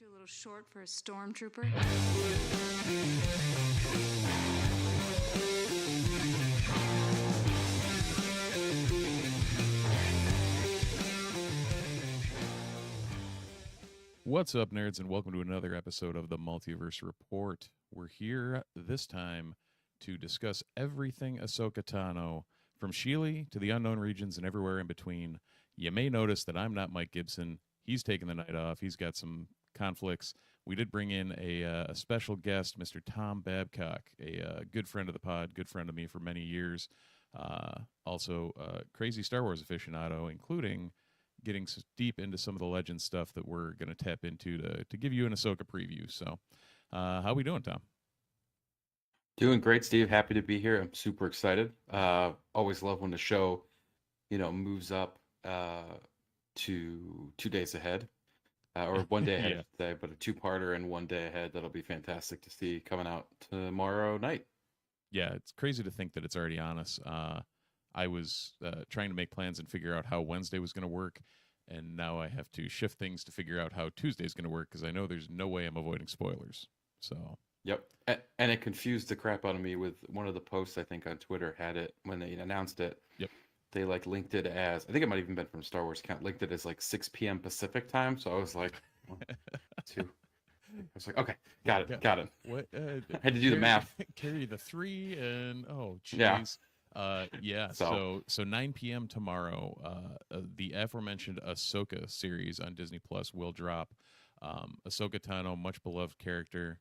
too a little short for a stormtrooper? What's up, nerds, and welcome to another episode of the Multiverse Report. We're here this time to discuss everything Ahsoka Tano, from Sheely to the unknown regions and everywhere in between. You may notice that I'm not Mike Gibson. He's taking the night off. He's got some conflicts. We did bring in a special guest, Mr. Tom Babcock, a good friend of the pod, good friend of me for many years. Also a crazy Star Wars aficionado, including getting deep into some of the legend stuff that we're going to tap into to give you an Ahsoka preview. So, how we doing, Tom? Doing great, Steve. Happy to be here. I'm super excited. Always love when the show, moves up to 2 days ahead, or 1 day ahead, Yeah. I should say, but a two-parter and 1 day ahead. That'll be fantastic to see coming out tomorrow night. Yeah, it's crazy to think that it's already on us. I was trying to make plans and figure out how Wednesday was going to work, and now I have to shift things to figure out how Tuesday is going to work because I know there's no way I'm avoiding spoilers. So, Yep. And it confused the crap out of me with one of the posts, I think, on Twitter had it when they announced it. Yep. They linked it as, I think it might have even been from Star Wars account, linked it as 6 p.m. Pacific time. So I was like, 1, 2. I was like, okay, got it. What? I had to do the math. Carry the 3 and Yeah. jeez. Yeah. So 9 p.m. tomorrow, the aforementioned Ahsoka series on Disney Plus will drop. Ahsoka Tano, much beloved character.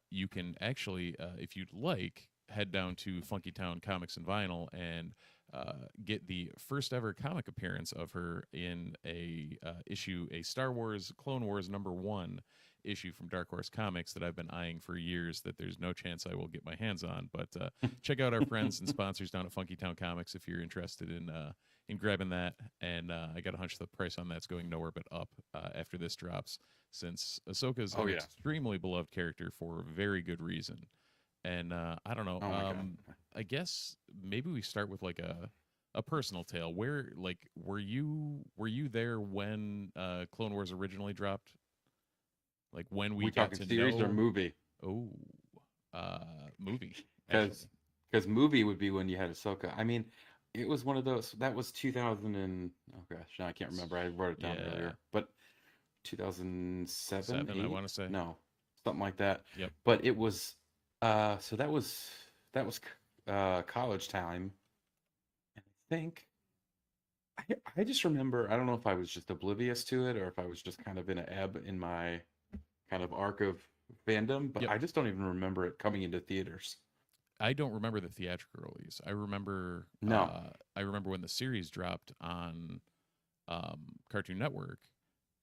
You can actually, if you'd like, head down to Funky Town Comics and Vinyl and get the first ever comic appearance of her in a Star Wars Clone Wars #1 issue from Dark Horse Comics that I've been eyeing for years that there's no chance I will get my hands on. But check out our friends and sponsors down at Funky Town Comics if you're interested in grabbing that. And I got a hunch the price on that's going nowhere but up after this drops, since Ahsoka is an extremely beloved character for very good reason. And I don't know. I guess maybe we start with a personal tale. Where were you there when Clone Wars originally dropped? Like when we got to series know... or movie? Oh, movie. Because movie would be when you had Ahsoka. I mean, it was one of those. That was 2000 and oh gosh, I can't remember. I wrote it down earlier, but 2007, 8? I want to say. No, something like that. Yep. But it was. So that was college time. And I think. I just remember. I don't know if I was just oblivious to it or if I was just kind of in an ebb in my kind of arc of fandom, but I just don't even remember it coming into theaters. I don't remember the theatrical release. I remember I remember when the series dropped on Cartoon Network,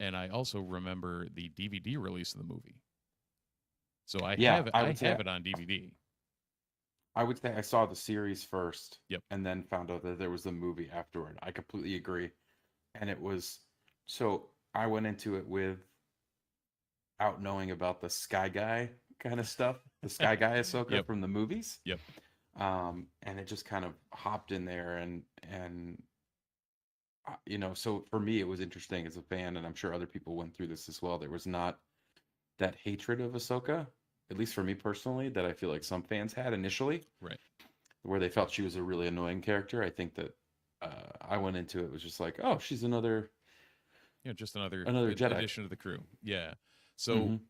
and I also remember the DVD release of the movie. So I have it on DVD. I would say I saw the series first, yep, and then found out that there was a movie afterward. I completely agree. And it was, so I went into it without knowing about the Sky Guy kind of stuff, the Sky Guy Ahsoka from the movies. Yep. And it just kind of hopped in there and so for me it was interesting as a fan, and I'm sure other people went through this as well. There was not that hatred of Ahsoka, at least for me personally, that I feel like some fans had initially. Right. Where they felt she was a really annoying character. I think that I went into it was just like, oh, she's another another Jedi addition to the crew. Yeah. So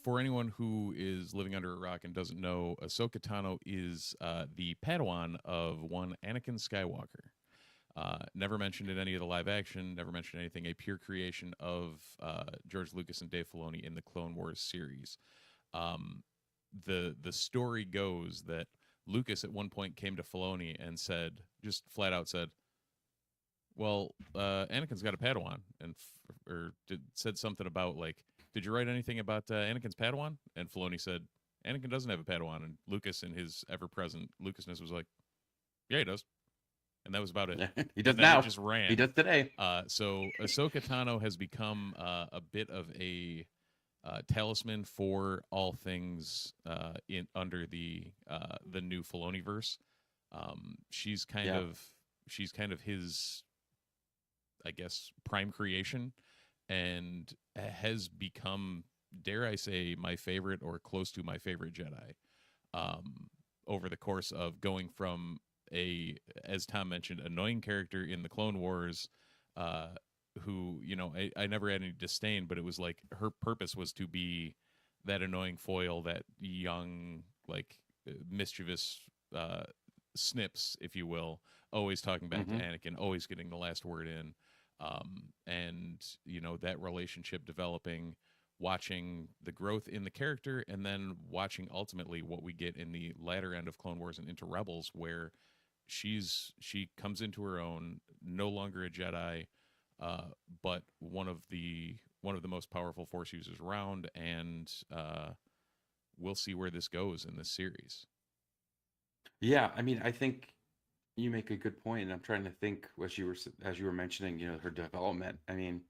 for anyone who is living under a rock and doesn't know, Ahsoka Tano is the Padawan of one Anakin Skywalker. Never mentioned in any of the live action, never mentioned anything, a pure creation of George Lucas and Dave Filoni in the Clone Wars series. The story goes that Lucas at one point came to Filoni and said, just flat out said, well, Anakin's got a Padawan, and said something about did you write anything about Anakin's Padawan? And Filoni said, Anakin doesn't have a Padawan. And Lucas, in his ever-present Lucasness, was like, yeah, he does. And that was about it. He does now. It just ran. He does today. So Ahsoka Tano has become a bit of a talisman for all things under the new Filoniverse. She's kind of his, I guess, prime creation. and has become, dare I say, my favorite or close to my favorite Jedi. Over the course of going from as Tom mentioned, annoying character in the Clone Wars, who, I never had any disdain, but it was like her purpose was to be that annoying foil, that young, like, mischievous snips, if you will, always talking back to Anakin, always getting the last word in. And, that relationship developing, watching the growth in the character, and then watching ultimately what we get in the latter end of Clone Wars and into Rebels, where she comes into her own, no longer a Jedi, but one of the most powerful Force users around, and we'll see where this goes in this series. Yeah, I mean, I think you make a good point, and I'm trying to think as you were mentioning, her development. I mean,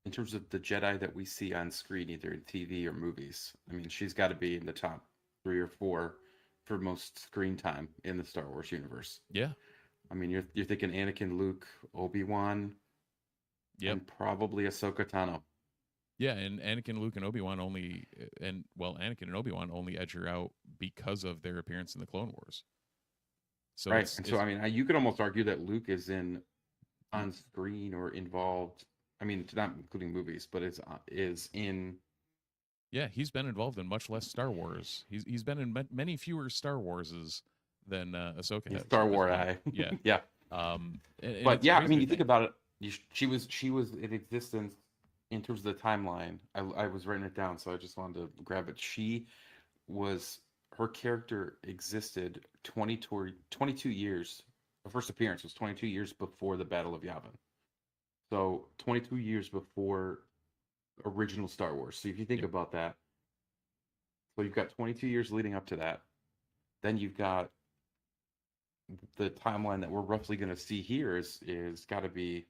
in terms of the Jedi that we see on screen, either in TV or movies, I mean, she's got to be in the top 3 or 4 for most screen time in the Star Wars universe. Yeah. I mean, you're thinking Anakin, Luke, Obi-Wan, and probably Ahsoka Tano. Yeah, and Anakin, Luke, and Obi-Wan Anakin and Obi-Wan only edge her out because of their appearance in the Clone Wars. So right, and so I mean, you could almost argue that Luke is on screen or involved. I mean, not including movies, but is in. Yeah, he's been involved in much less Star Wars. He's been in many fewer Star Warses than Ahsoka has. Star Wars, yeah, yeah. But yeah, I mean, you think about it. She was in existence in terms of the timeline. I was writing it down, so I just wanted to grab it. Her character existed 22 years. Her first appearance was 22 years before the Battle of Yavin. So 22 years before original Star Wars. So if you think about that, so you've got 22 years leading up to that. Then you've got the timeline that we're roughly going to see here is got to be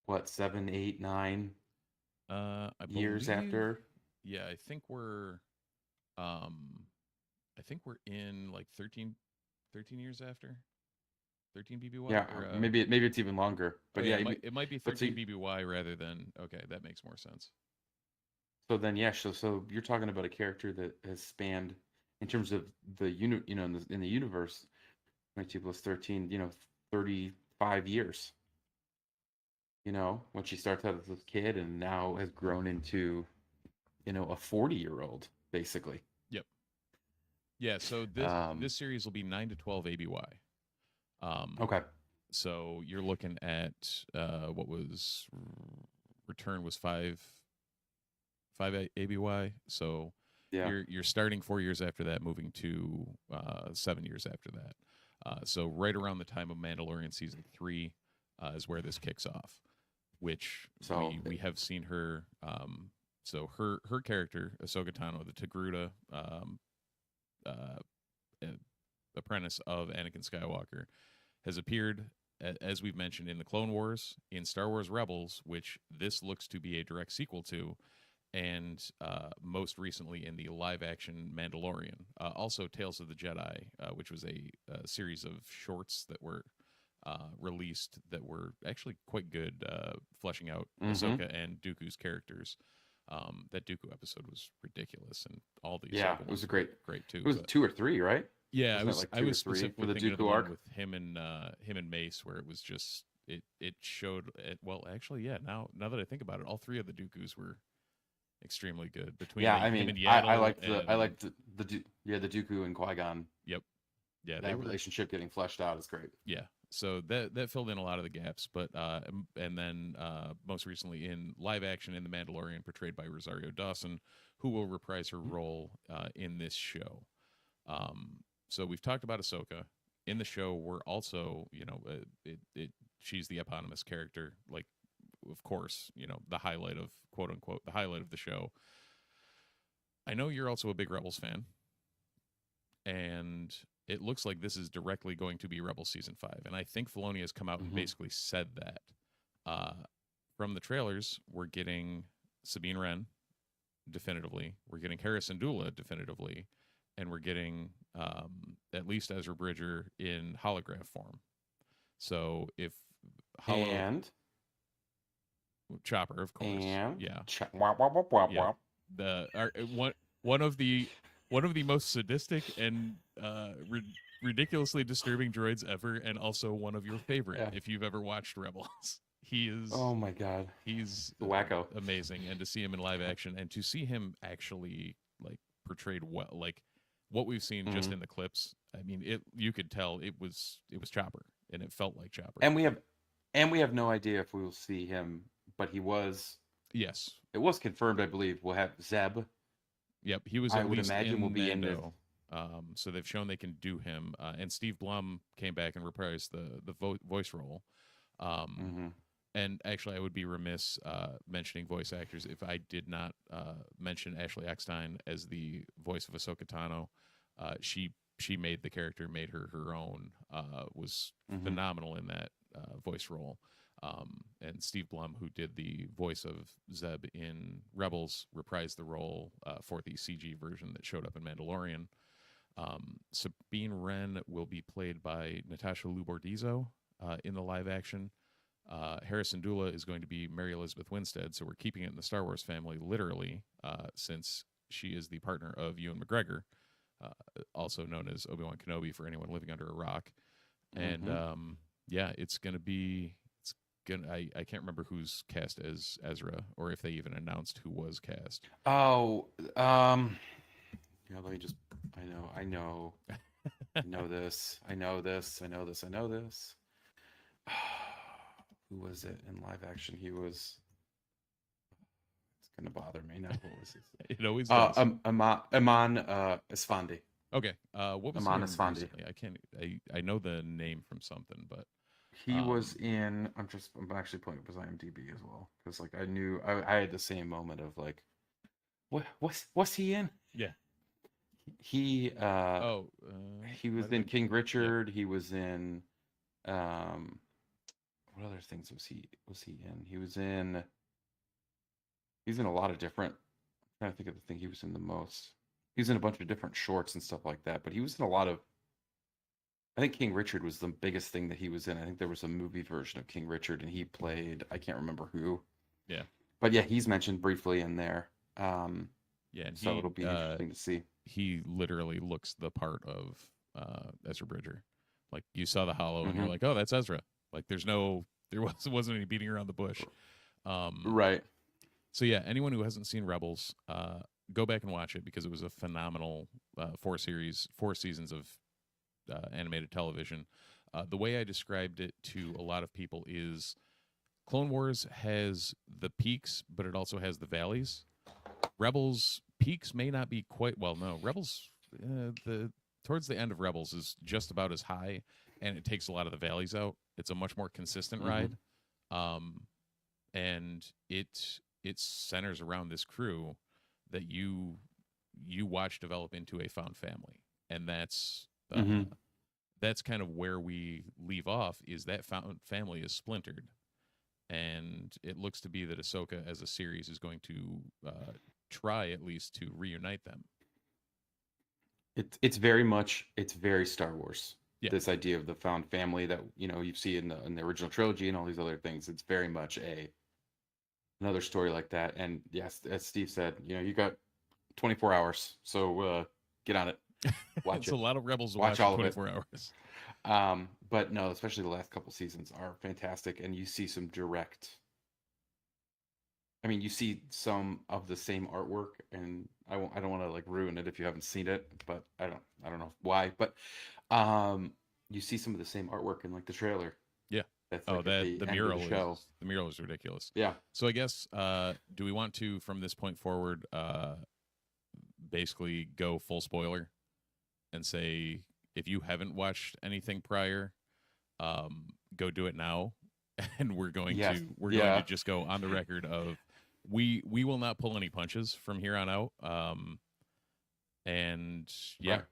what, 7, 8, 9 years after. Yeah, I think we're in like 13 years after 13 BBY. Yeah, or, maybe it's even longer. But it might be 13 BBY rather than. Okay, that makes more sense. So then, so you're talking about a character that has spanned, in terms of the in the universe, 22 plus 13, 35 years. When she starts out as a kid and now has grown into, a 40-year-old, basically. Yep. Yeah, so this series will be 9 to 12 ABY. Okay. So you're looking at what was Return was 5 ABY. So you're starting 4 years after that, moving to 7 years after that. So right around the time of Mandalorian season 3 is where this kicks off, which we have seen her. So her character, Ahsoka Tano, the Togruta apprentice of Anakin Skywalker, has appeared, as we've mentioned, in the Clone Wars, in Star Wars Rebels, which this looks to be a direct sequel to, and most recently in the live-action Mandalorian. Also, Tales of the Jedi, which was a series of shorts that were released that were actually quite good, fleshing out Ahsoka and Dooku's characters. That Dooku episode was ridiculous, and all these. Yeah, it was great too. It was 2 or 3, right? Yeah, I was specifically thinking of the one with him and Mace, where it was just it showed it. Well, actually, yeah. Now that I think about it, all 3 of the Dookus were extremely good. Between him and Yaddle, I liked the Dooku and Qui-Gon. Yep. Yeah, that relationship getting fleshed out is great. Yeah. So that filled in a lot of the gaps, but and then most recently in live action in The Mandalorian, portrayed by Rosario Dawson, who will reprise her role in this show. So we've talked about Ahsoka. In the show, we're also, she's the eponymous character, like, of course, the highlight of, quote unquote, the highlight of the show. I know you're also a big Rebels fan, and it looks like this is directly going to be Rebels Season 5. And I think Filoni has come out and basically said that. From the trailers, we're getting Sabine Wren definitively. We're getting Hera Syndulla definitively. And we're getting at least Ezra Bridger in holograph form. So if Chopper, of course. And Yeah. wop, wop, wop, wop, Yeah. wop. One of the most sadistic and ridiculously disturbing droids ever, and also one of your favorite Yeah. if you've ever watched Rebels. He is. Oh my god. He's Wacko. amazing, and to see him in live action, and to see him actually like portrayed well, like what we've seen just in the clips. I mean, you could tell it was Chopper, and it felt like Chopper. And we have no idea if we will see him, but he was. Yes. It was confirmed, I believe. We'll have Zeb. Yep, he was. I at would least imagine in will be Mando. in this. So they've shown they can do him, and Steve Blum came back and reprised the voice role. And actually, I would be remiss mentioning voice actors if I did not mention Ashley Eckstein as the voice of Ahsoka Tano. She made the character, made her own. Was phenomenal in that voice role. And Steve Blum, who did the voice of Zeb in Rebels, reprised the role for the CG version that showed up in Mandalorian. Sabine Wren will be played by Natasha Lubordizzo in the live action. Harrison Dula is going to be Mary Elizabeth Winstead, so we're keeping it in the Star Wars family, literally, since she is the partner of Ewan McGregor, also known as Obi-Wan Kenobi for anyone living under a rock. And yeah, it's going to be... I can't remember who's cast as Ezra, or if they even announced who was cast. Oh, yeah. Let me just. I know this. I know this. Who was it in live action? He was. It's gonna bother me now. What was It always does. Iman Esfandi. Okay. What was Iman he in Esfandi. recently? I can't. I know the name from something, but he was in. I'm actually pulling up his IMDb as well, because like I had the same moment of like, what's he in? Yeah. He he was in King Richard. Yep. He was in what other things was he in? He's in a lot of different. I'm trying to think of the thing he was in the most. He was in a bunch of different shorts and stuff like that, but he was in a lot of. I think King Richard was the biggest thing that he was in. I think there was a movie version of King Richard, and he played, I can't remember who. Yeah. But yeah, he's mentioned briefly in there. Yeah, and so it'll be interesting to see. He literally looks the part of Ezra Bridger. Like, you saw the hollow, and you're like, oh, that's Ezra. Like, there wasn't any beating around the bush. Right. So yeah, anyone who hasn't seen Rebels, go back and watch it, because it was a phenomenal 4 seasons of animated television. The way I described it to a lot of people is Clone Wars has the peaks, but it also has the valleys. Rebels peaks may not be quite Rebels towards the end of Rebels is just about as high, and it takes a lot of the valleys out. It's a much more consistent ride, and it centers around this crew that you watch develop into a found family, and that's kind of where we leave off. Is that found family is splintered, and it looks to be that Ahsoka as a series is going to try at least to reunite them. It's very Star Wars. Yeah. This idea of the found family that you see in the original trilogy and all these other things. It's very much another story like that. And yes, as Steve said, you got 24 hours, so get on it. Watch it's it. a lot of Rebels to watch all 24 of it. hours. But no, especially the last couple seasons are fantastic, and you see some direct. I mean, you see some of the same artwork, and I don't want to like ruin it if you haven't seen it, but I don't know why, but you see some of the same artwork in like the trailer. Yeah. That's like the mural the mural is ridiculous. Yeah. So I guess do we want to, from this point forward, basically go full spoiler and say, if you haven't watched anything prior, go do it now, and we're going to just go on the record of we will not pull any punches from here on out. And yeah, right.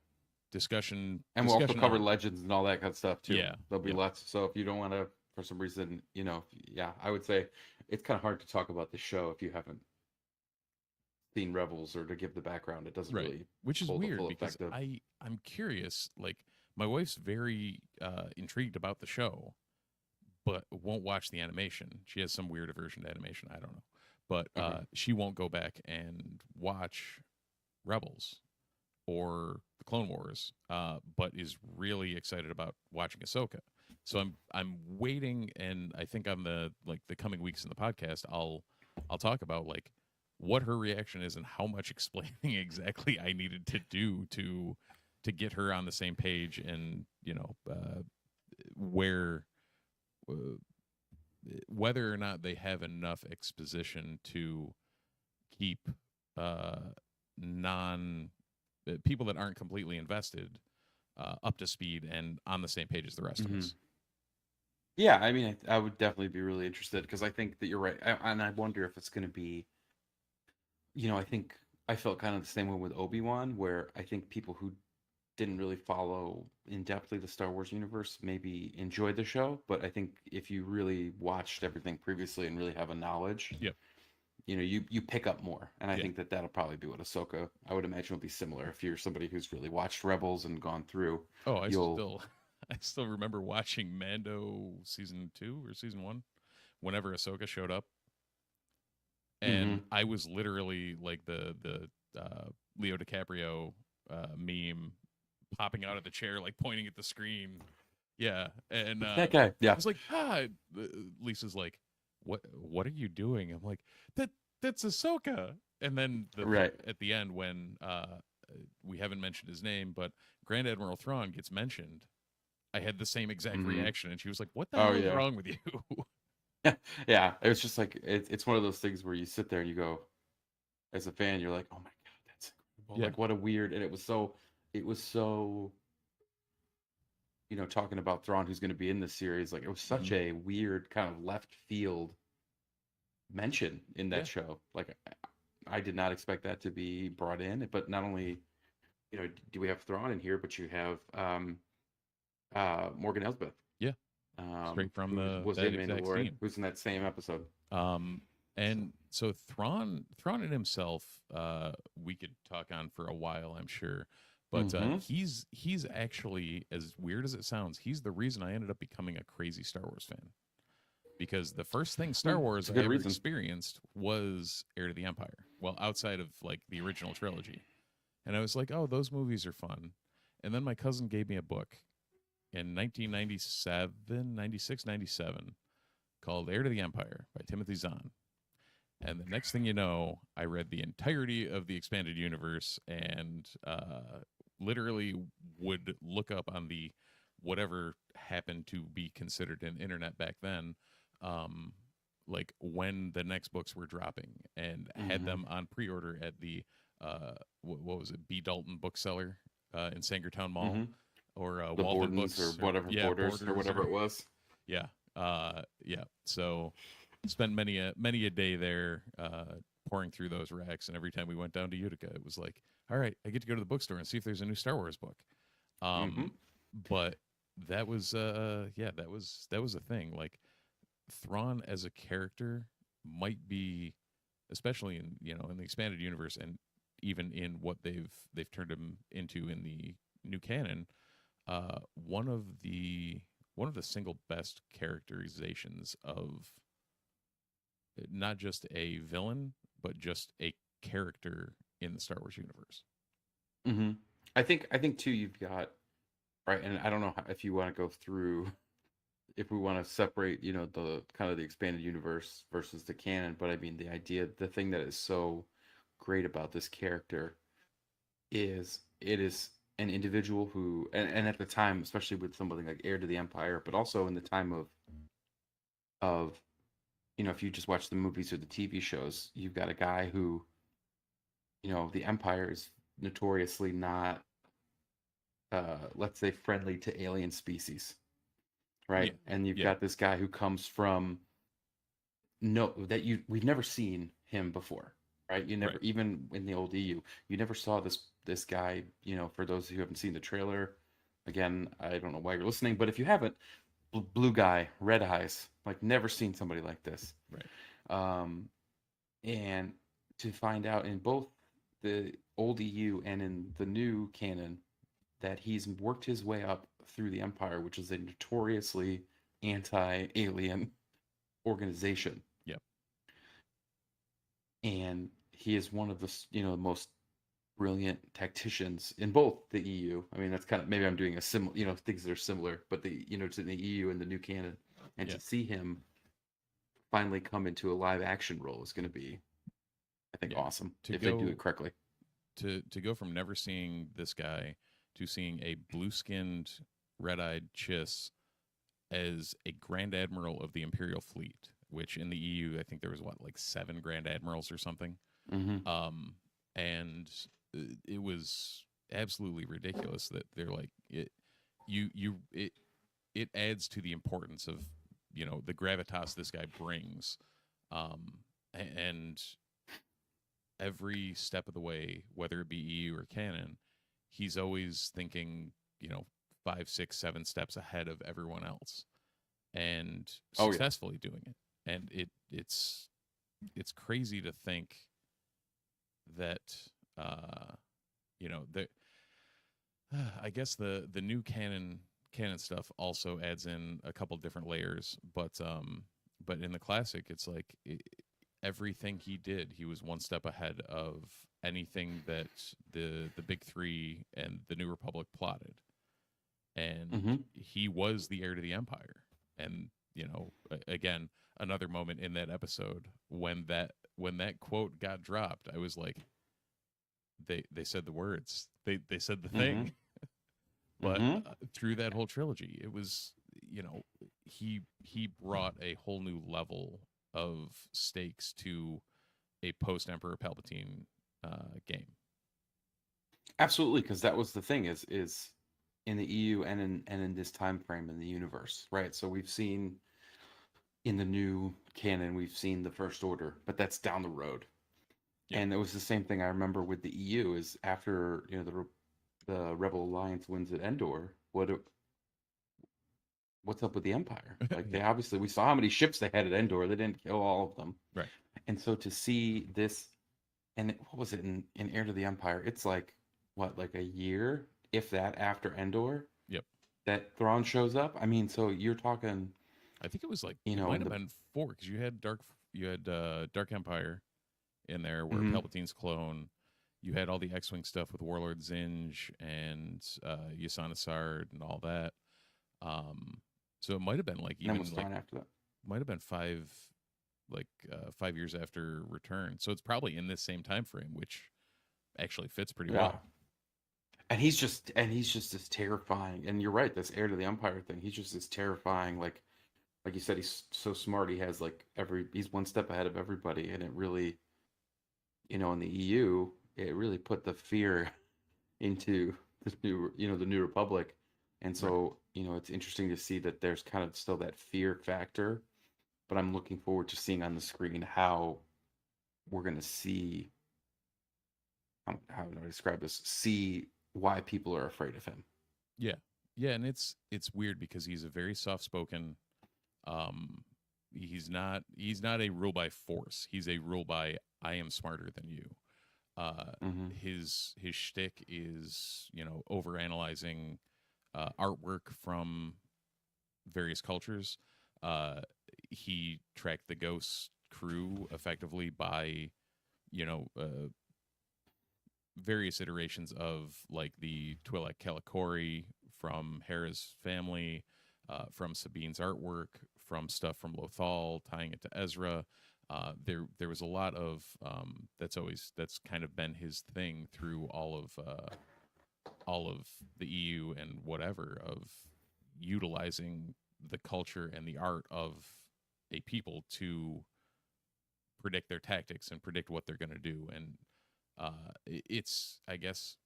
discussion, and we'll also cover legends and all that kind of stuff too. Yeah, there'll be lots. So if you don't want to, for some reason, I would say it's kind of hard to talk about the show if you haven't seen Rebels, or to give the background. It doesn't really, which is weird, because I'm curious. Like, my wife's very intrigued about the show, but won't watch the animation. She has some weird aversion to animation. I don't know, but she won't go back and watch Rebels or the Clone Wars, but is really excited about watching Ahsoka. So I'm waiting, and I think on the coming weeks in the podcast, I'll talk about like what her reaction is and how much explaining exactly I needed to do to get her on the same page, and where whether or not they have enough exposition to keep non people that aren't completely invested up to speed and on the same page as the rest of us. Yeah, I mean, I would definitely be really interested because I think that you're right, and I wonder if it's going to be, I think I felt kind of the same way with Obi-Wan, where I think people who didn't really follow in depthly the Star Wars universe maybe enjoyed the show, but I think if you really watched everything previously and really have a knowledge, Yep. You pick up more, and I Yeah. think that that'll probably be what Ahsoka, I would imagine, will be similar. If you're somebody who's really watched Rebels and gone through, Oh, I you'll still remember watching Mando season 2 or season 1 whenever Ahsoka showed up, and I was literally like the Leo DiCaprio meme, popping out of the chair, like pointing at the screen. Yeah, and that guy. Yeah, I was like, Lisa's like, what are you doing? I'm like, that's Ahsoka. And then right at the end, when we haven't mentioned his name, but Grand Admiral Thrawn gets mentioned, I had the same exact reaction, and she was like, "What the hell is wrong with you?" Yeah, it was just like it's one of those things where you sit there and you go, as a fan, you're like, "Oh my god, that's incredible!" Yeah. Like, what a weird, and it was so, talking about Thrawn, who's going to be in this series, like it was such a weird kind of left field mention in that show. Like, I did not expect that to be brought in, but not only, do we have Thrawn in here, but you have Morgan Elsbeth. Yeah. Straight from was that in exact Mandalorian, scene. who's in that same episode. And so Thrawn in himself, we could talk on for a while, I'm sure. But he's actually, as weird as it sounds, he's the reason I ended up becoming a crazy Star Wars fan. Because the first thing Star Wars I ever experienced was Heir to the Empire. Well, outside of like the original trilogy. And I was like, oh, those movies are fun. And then my cousin gave me a book in 1997, 96, 97 called Heir to the Empire by Timothy Zahn. And the next thing you know, I read the entirety of the expanded universe and literally would look up on the whatever happened to be considered an internet back then, like when the next books were dropping, and had them on pre-order at the what was it, B. Dalton bookseller in Sangertown Mall, or the Walden Bordens, Books, or whatever, Borders, or whatever it was. Yeah, so spent many a day there, pouring through those racks, and every time we went down to Utica, it was like, all right, I get to go to the bookstore and see if there's a new Star Wars book. But that was that was a thing. Like, Thrawn as a character might be, especially in in the expanded universe, and even in what they've turned him into in the new canon, one of the single best characterizations of not just a villain, but just a character in the Star Wars universe. I think too, you've got, right, and I don't know if you want to go through, if we want to separate, the kind of the expanded universe versus the canon, but I mean, the thing that is so great about this character is it is an individual who, and at the time, especially with something like Heir to the Empire, but also in the time of if you just watch the movies or the TV shows, you've got a guy who, the Empire is notoriously not, let's say, friendly to alien species, right? Yeah. And you've got this guy who comes from we've never seen him before, right? You never, even in the old EU, you never saw this guy. For those who haven't seen the trailer, again, I don't know why you're listening, but if you haven't, blue guy, red eyes, like never seen somebody like this, right? And to find out in both the old EU and in the new canon that he's worked his way up through the Empire, which is a notoriously anti-alien organization. Yep. And he is one of the most brilliant tacticians in both the EU. I mean, that's kind of, maybe I'm doing a similar, things that are similar, but to the EU and the new canon, and to see him finally come into a live action role is going to be, I think, awesome if they do it correctly. To go from never seeing this guy to seeing a blue-skinned, red-eyed chiss as a Grand Admiral of the Imperial Fleet, which in the EU, I think there was like 7 Grand Admirals or something. Mm-hmm. And it was absolutely ridiculous that they're like it. It adds to the importance of the gravitas this guy brings, and every step of the way, whether it be EU or canon, he's always thinking 5, 6, 7 steps ahead of everyone else, and successfully doing it. And it's crazy to think that I guess the new canon stuff also adds in a couple different layers, but in the classic, it's like everything he did, he was one step ahead of anything that the big 3 and the New Republic plotted, and he was the heir to the Empire. And again, another moment in that episode when that quote got dropped, I was like, they said the words, they said the thing. But through that whole trilogy, it was he brought a whole new level of stakes to a post Emperor Palpatine game. Absolutely, because that was the thing is in the EU and in this time frame in the universe, right? So we've seen in the new canon, we've seen the First Order, but that's down the road. Yep. And it was the same thing I remember with the EU is after the Rebel Alliance wins at Endor. What's up with the Empire? Like they obviously, we saw how many ships they had at Endor. They didn't kill all of them, right? And so to see this, and what was it in Heir to the Empire? It's like like a year, if that, after Endor. Yep. That Thrawn shows up. I mean, so you're talking. I think it was like it might have been 4 because you had Dark Empire in there where Palpatine's clone. You had all the X-wing stuff with Warlord Zinj and Yasana Sard and all that. So it might have been like even like after that. Might have been 5 years after Return. So it's probably in this same time frame, which actually fits pretty well. And he's just as terrifying. And you're right, this Heir to the Empire thing. He's just as terrifying. Like you said, he's so smart. He has he's one step ahead of everybody. And it really, in the EU, it really put the fear into the New Republic. And so, it's interesting to see that there's kind of still that fear factor, but I'm looking forward to seeing on the screen how we're going to see, how do I describe this? See why people are afraid of him. Yeah. Yeah. And it's weird because he's a very soft-spoken, he's not a rule by force. He's a rule by, I am smarter than you. His shtick is, overanalyzing artwork from various cultures. He tracked the Ghost crew effectively by, various iterations of like the Twi'lek Kalikori from Hera's family, from Sabine's artwork, from stuff from Lothal, tying it to Ezra. There was a lot of that's kind of been his thing through all of the EU and whatever, of utilizing the culture and the art of a people to predict their tactics and predict what they're going to do. And it's, I guess,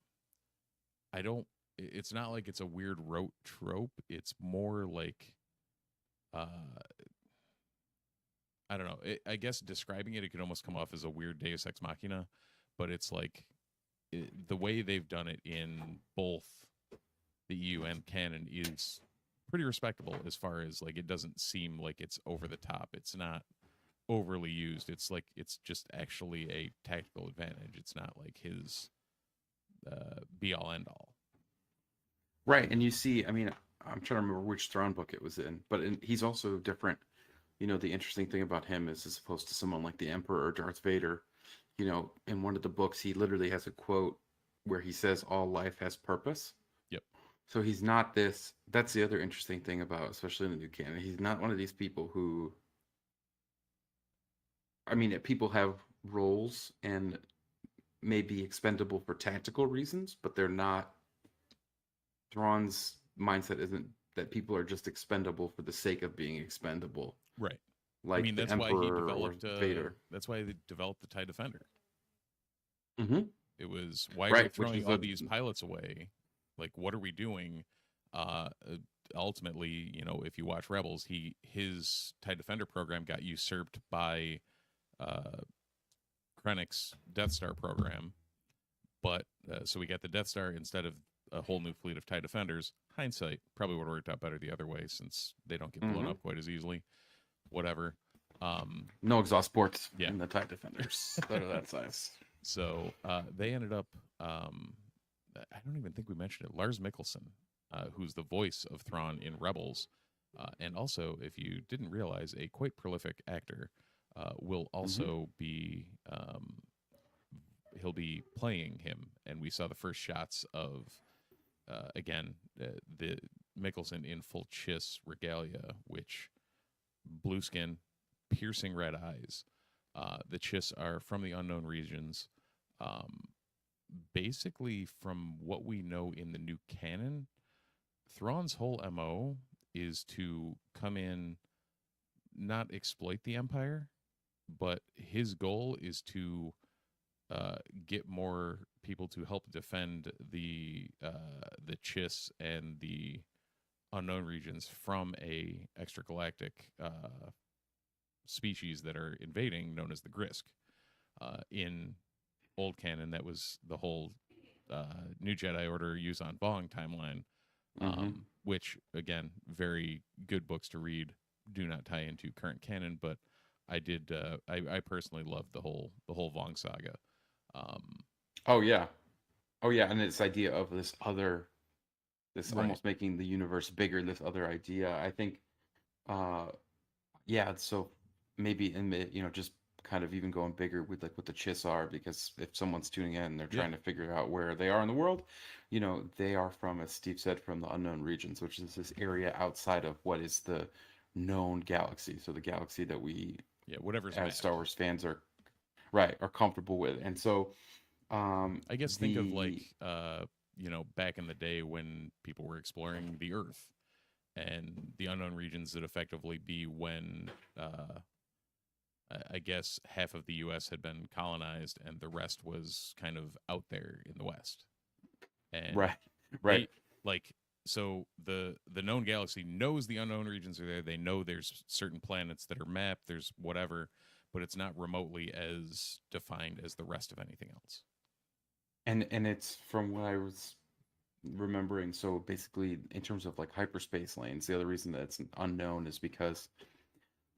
it's not like it's a weird rote trope. It's more like, I don't know. I guess describing it could almost come off as a weird Deus Ex Machina, but it's like the way they've done it in both the EU and canon is pretty respectable as far as like it doesn't seem like it's over the top. It's not overly used. It's like it's just actually a tactical advantage. It's not like his be all end all. Right, and you see, I mean, I'm trying to remember which Thrawn book it was in, but he's also different. The interesting thing about him is, as opposed to someone like the Emperor or Darth Vader, in one of the books, he literally has a quote where he says, "All life has purpose." Yep. So he's not this. That's the other interesting thing about, especially in the new canon, he's not one of these people who. I mean, people have roles and may be expendable for tactical reasons, but they're not. Thrawn's mindset isn't that people are just expendable for the sake of being expendable. Right. Like I mean, the that's why he Emperor or developed. Vader. That's why they developed the TIE Defender. Mm-hmm. It was, why are we Right, which throwing is all these pilots away? Like, what are we doing? Ultimately, if you watch Rebels, his TIE Defender program got usurped by Krennic's Death Star program. But so we got the Death Star instead of a whole new fleet of TIE Defenders. Hindsight probably would have worked out better the other way, since they don't get blown up quite as easily. Whatever. No exhaust ports Yeah. in the TIE Defenders that are that size. So they ended up, I don't even think we mentioned it, Lars Mikkelsen, who's the voice of Thrawn in Rebels, and also, if you didn't realize, a quite prolific actor, will also be, he'll be playing him. And we saw the first shots of, again, the Mikkelsen in full Chiss regalia, which blue skin, piercing red eyes. The Chiss are from the unknown regions. Basically, from what we know in the new canon, Thrawn's whole MO is to come in, not exploit the Empire, but his goal is to get more people to help defend the Chiss and the unknown regions from a extragalactic species that are invading, known as the Grisk. In old canon, that was the whole New Jedi Order Yuuzhan Vong timeline, which, again, very good books to read. Do not tie into current canon, but I did. I personally loved the whole Vong saga. Oh yeah, and this idea of this other, this Right. almost making the universe bigger. This other idea, I think. Yeah, so maybe in the, just kind of even going bigger with like what the Chiss are, because if someone's tuning in and they're trying to figure out where they are in the world, they are from, as Steve said, from the unknown regions, which is this area outside of what is the known galaxy. So the galaxy that we, whatever's as mapped. Star Wars fans are comfortable with. And so I guess think of like back in the day when people were exploring the Earth, and the unknown regions that effectively be when I guess half of the U.S. had been colonized and the rest was kind of out there in the West. And right. So the known galaxy knows the unknown regions are there. They know there's certain planets that are mapped. There's whatever, but it's not remotely as defined as the rest of anything else. And it's from what I was remembering. So basically, in terms of like hyperspace lanes, the other reason that it's unknown is because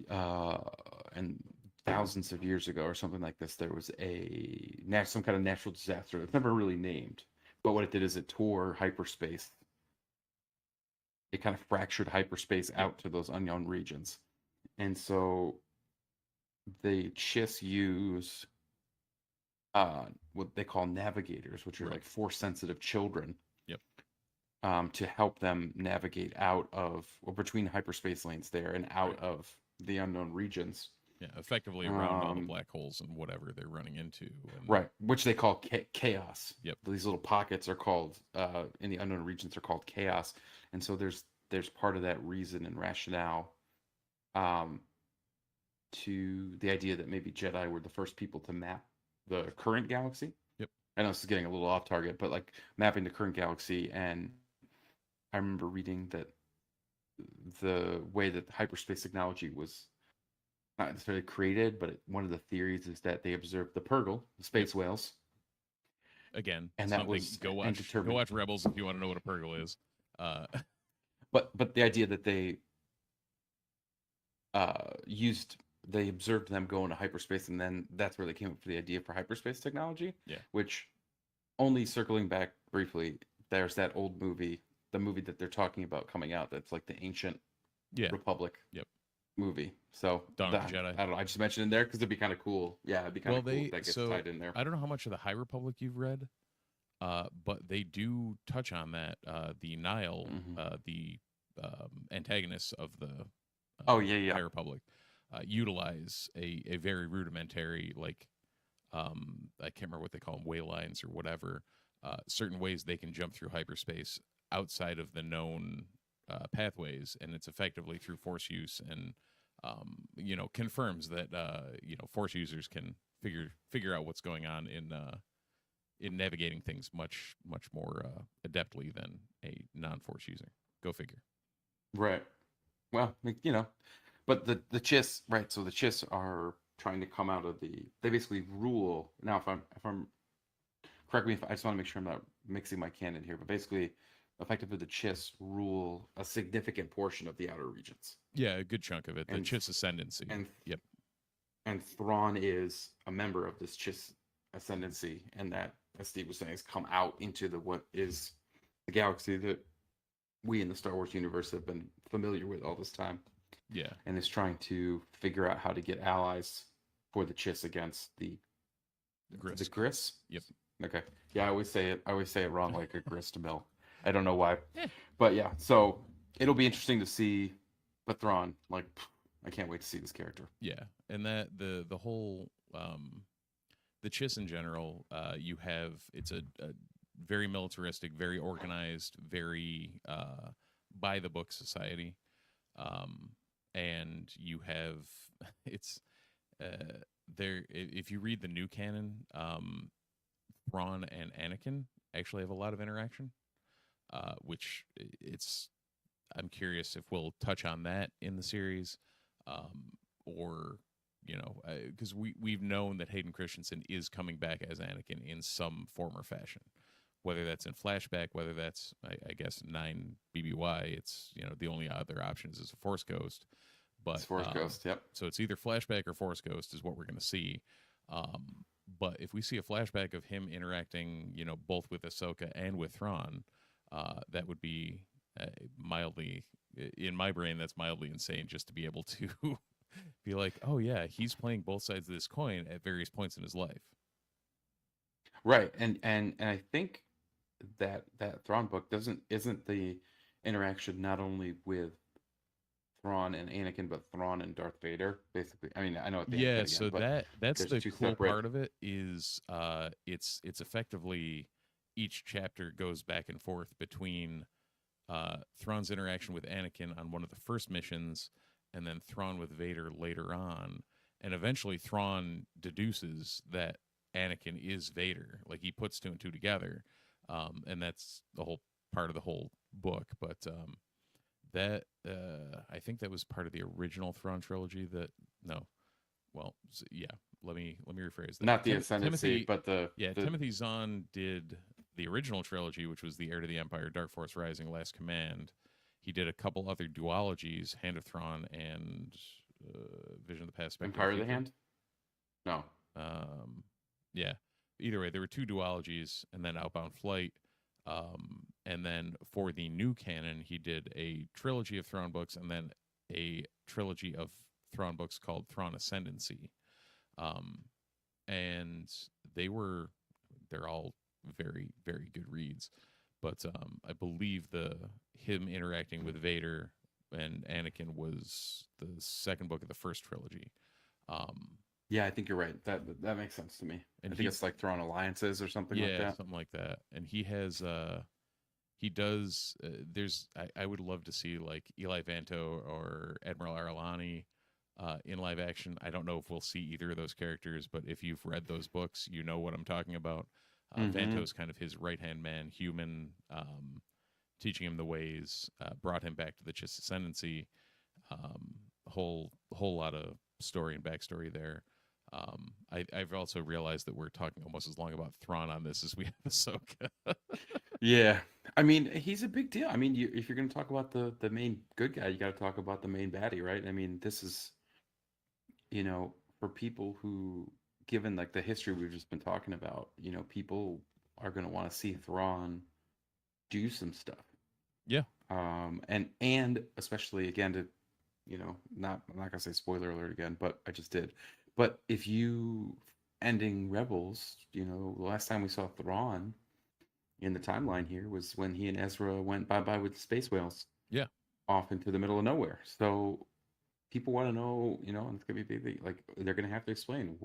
and thousands of years ago or something like this, there was some kind of natural disaster that's never really named, but what it did is it tore hyperspace. It kind of fractured hyperspace out to those unknown regions, and so the Chiss use what they call navigators, which are like force sensitive children. To help them navigate out of, or between hyperspace lanes there and out of the unknown regions. Yeah, effectively around all the black holes and whatever they're running into. Right, which they call chaos. Yep. These little pockets are called, in the unknown regions, are called chaos. And so there's part of that reason and rationale to the idea that maybe Jedi were the first people to map the current galaxy. Yep. I know this is getting a little off target, but like mapping the current galaxy. And I remember reading that the way that hyperspace technology was not necessarily created, but one of the theories is that they observed the Purrgil, the space whales. Again, and that was go watch Rebels if you want to know what a Purrgil is. But the idea that they they observed them go into hyperspace, and then that's where they came up with the idea for hyperspace technology. Yeah. Which, only circling back briefly, there's that old movie the movie that they're talking about coming out. That's like the Ancient Republic. Yep. Movie. So Dawn of the Jedi. I don't know. I just mentioned in there because it'd be kind of cool. Yeah, it'd be kind of cool if that gets tied in there. I don't know how much of the High Republic you've read, but they do touch on that. The Nile, the antagonists of the High Republic, utilize a very rudimentary, like, I can't remember what they call them, way lines or whatever. Certain ways they can jump through hyperspace outside of the known pathways, and it's effectively through force use, and confirms that force users can figure out what's going on in navigating things much more adeptly than a non-force user. Go figure. Right. Well, but the Chiss, right? So the Chiss are trying to come out of they basically rule. Now, if I'm correct me if I just want to make sure I'm not mixing my canon here, but basically, effectively, the Chiss rule a significant portion of the outer regions. Yeah, a good chunk of it. The Chiss ascendancy. And Thrawn is a member of this Chiss ascendancy, and that, as Steve was saying, has come out into what is the galaxy that we in the Star Wars universe have been familiar with all this time. Yeah. And is trying to figure out how to get allies for the Chiss against the Gris. Yep. Okay. Yeah, I always say it wrong, like a grist mill. I don't know why. But yeah, so it'll be interesting to see. But Thrawn, like, I can't wait to see this character. Yeah. And that the whole the Chiss in general, you have, it's a very militaristic, very organized, very by the book society. And you have it's there, if you read the new canon, Thrawn and Anakin actually have a lot of interaction, which I'm curious if we'll touch on that in the series, or because we've known that Hayden Christensen is coming back as Anakin in some form or fashion, whether that's in flashback, whether that's I guess 9 BBY. It's the only other options is a Force Ghost, but it's Force Ghost, yep. So it's either flashback or Force Ghost is what we're going to see. But if we see a flashback of him interacting, both with Ahsoka and with Thrawn, that would be mildly, in my brain, that's mildly insane, just to be able to be like, oh yeah, he's playing both sides of this coin at various points in his life. Right, and I think that Thrawn book isn't the interaction not only with Thrawn and Anakin, but Thrawn and Darth Vader, basically. I mean, I know it's yeah. Again, so that's the cool separate part of it is it's effectively each chapter goes back and forth between Thrawn's interaction with Anakin on one of the first missions, and then Thrawn with Vader later on, and eventually Thrawn deduces that Anakin is Vader. Like, he puts 2 and 2 together, and that's the whole part of the whole book. But that I think that was part of the original Thrawn trilogy. Let me rephrase that. Not the Ascendancy, but Timothy Zahn did the original trilogy, which was The Heir to the Empire, Dark Force Rising, Last Command. He did a couple other duologies, Hand of Thrawn and Vision of the Past. Empire of the Hand? No. Yeah. Either way, there were 2 duologies, and then Outbound Flight. And then for the new canon, he did a trilogy of Thrawn books, and then a trilogy of Thrawn books called Thrawn Ascendancy. And they're all very, very good reads. But I believe him interacting with Vader and Anakin was the second book of the first trilogy. Yeah, I think you're right. That makes sense to me. And I think it's like Thrawn Alliances or something like that. Yeah, something like that. And he has I would love to see like Eli Vanto or Admiral Ar'alani in live action. I don't know if we'll see either of those characters, but if you've read those books, you know what I'm talking about. Vanto's kind of his right-hand man, human, teaching him the ways, brought him back to the Chiss Ascendancy. A whole lot of story and backstory there. I've also realized that we're talking almost as long about Thrawn on this as we have Ahsoka. Yeah, I mean, he's a big deal. I mean, if you're going to talk about the main good guy, you got to talk about the main baddie, right? I mean, this is, for people who, given like the history we've just been talking about, people are going to want to see Thrawn do some stuff. Yeah. And especially again to, not I'm not gonna say spoiler alert again, but I just did. But if you ending Rebels, the last time we saw Thrawn in the timeline here was when he and Ezra went bye bye with the space whales Yeah. off into the middle of nowhere. So people want to know, and it's gonna be big, like they're gonna have to explain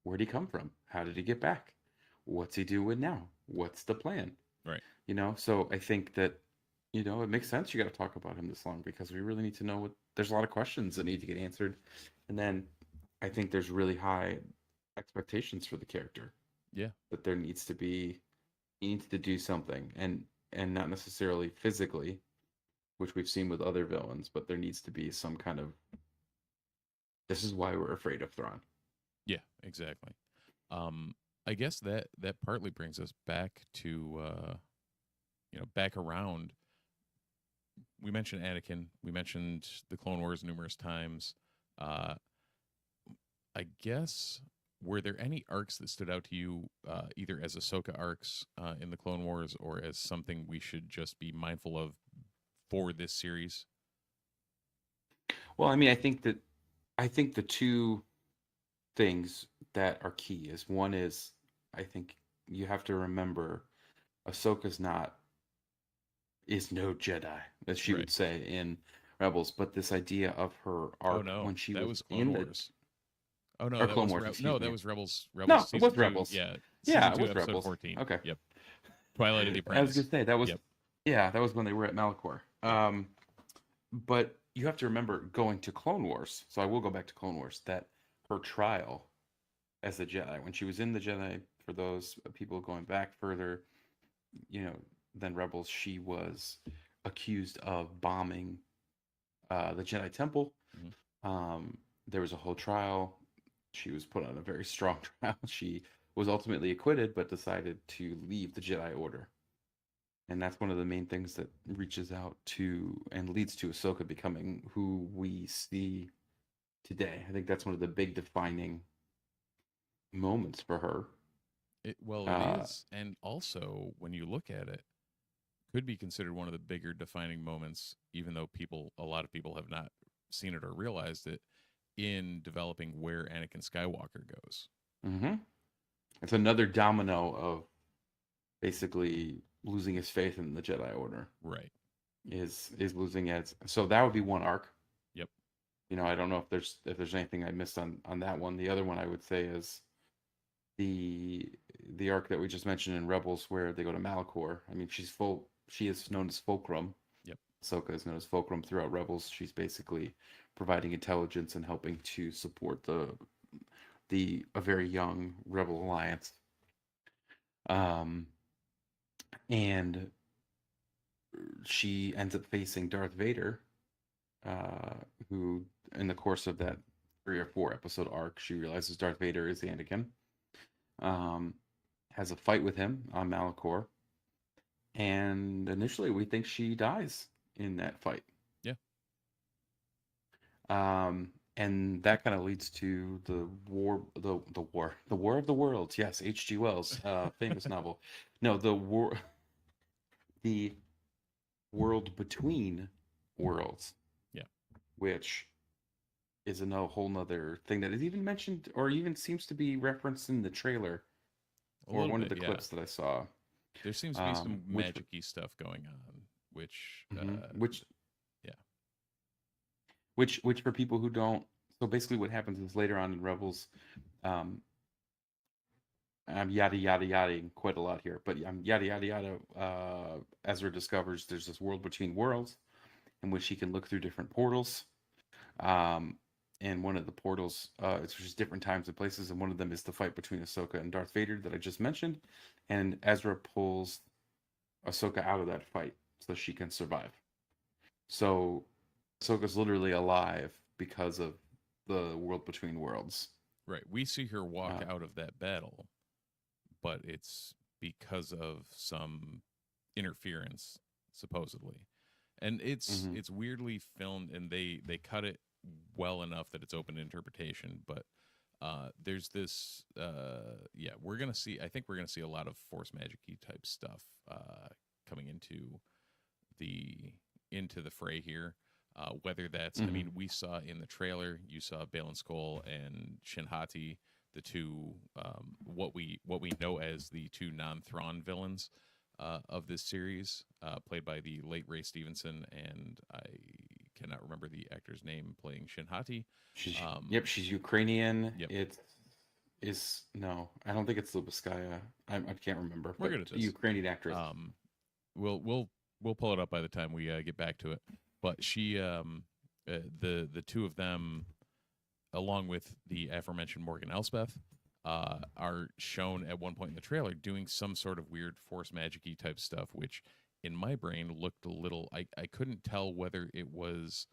where'd he come from, how did he get back, what's he doing now, what's the plan, Right. So I think that it makes sense you got to talk about him this long because we really need to know what there's a lot of questions that need to get answered. And then I think there's really high expectations for the character, Yeah. that there needs to be he needs to do something, and not necessarily physically, which we've seen with other villains, but there needs to be some kind of this is why we're afraid of Thrawn. Yeah, exactly. I guess that partly brings us back to back around. We mentioned Anakin. We mentioned the Clone Wars numerous times. Uh, I guess, were there any arcs that stood out to you, either as Ahsoka arcs in the Clone Wars, or as something we should just be mindful of for this series? Well, I mean, I think the two things that are key is one is I think you have to remember Ahsoka's not is no Jedi, as she Right. would say in Rebels, but this idea of her Oh arc no, when she that was was Clone in the Wars. Oh no, or that Clone was Wars, no, excuse that me. was Rebels. No, Rebels it season was 2. Rebels. Yeah, Yeah, season it 2, was episode Rebels. 14. Okay. Yep. Twilight of the I was gonna Apprentice. say that was Yep. yeah, that was when they were at Malachor. Yep. But you have to remember going to Clone Wars. So I will go back to Clone Wars. That her trial as a Jedi, when she was in the Jedi, for those people going back further, you know, than Rebels, she was accused of bombing the Jedi Temple. Hmm. There was a whole trial. She was put on a very strong trial. She was ultimately acquitted, but decided to leave the Jedi Order. And that's one of the main things that reaches out to and leads to Ahsoka becoming who we see today. I think that's one of the big defining moments for her. It Uh, is, and also when you look at it, could be considered one of the bigger defining moments, even though a lot of people have not seen it or realized it in developing where Anakin Skywalker goes. mhm. It's another domino of basically losing his faith in the Jedi Order. Right. Is losing it. So that would be one arc. Yep. I don't know if there's anything I missed on that one. The other one I would say is the the arc that we just mentioned in Rebels where they go to Malachor. I mean, she is known as Fulcrum. Yep. Ahsoka is known as Fulcrum throughout Rebels. She's basically providing intelligence and helping to support the a very young Rebel Alliance. Um, and she ends up facing Darth Vader, uh, who in the course of that 3 or 4 episode arc, she realizes Darth Vader is Anakin. Um, has a fight with him on Malachor, and initially we think she dies in that fight. Yeah. And that kind of leads to the War of the Worlds. Yes, H.G. Wells, famous novel. No, the world between worlds, Yeah. which is a whole nother thing that is even mentioned or even seems to be referenced in the trailer A or little one of bit. the Yeah. clips that I saw. There seems to be some Which magic-y stuff going on, which, mhm, which yeah. which for people who don't, so basically what happens is later on in Rebels, um, I'm yada yada yada quite a lot here, but I'm yada yada yada. Ezra discovers there's this world between worlds in which he can look through different portals. Um, and one of the portals, it's just different times and places, and one of them is the fight between Ahsoka and Darth Vader that I just mentioned. And Ezra pulls Ahsoka out of that fight so she can survive. So Ahsoka's literally alive because of the world between worlds. Right. We see her walk Uh, out of that battle, but it's because of some interference, supposedly. And mhm. it's weirdly filmed, and they cut it well enough that it's open to interpretation. But there's this, yeah, we're gonna see. I think we're gonna see a lot of force magic type stuff coming into into the fray here. Whether that's, I mean, we saw in the trailer, you saw Balin Skoll and Shinhati, the two what we know as the two non-Thrawn villains of this series, played by the late Ray Stevenson, and I cannot remember the actor's name playing Shinhati. Yep, she's Ukrainian. Yep. No, I don't think it's Lubiskaya. I can't remember. We're but good at this. Ukrainian actress. We'll pull it up by the time we get back to it. But she, the two of them, along with the aforementioned Morgan Elspeth, are shown at one point in the trailer doing some sort of weird Force magic-y type stuff, which in my brain looked a little. I couldn't tell whether it was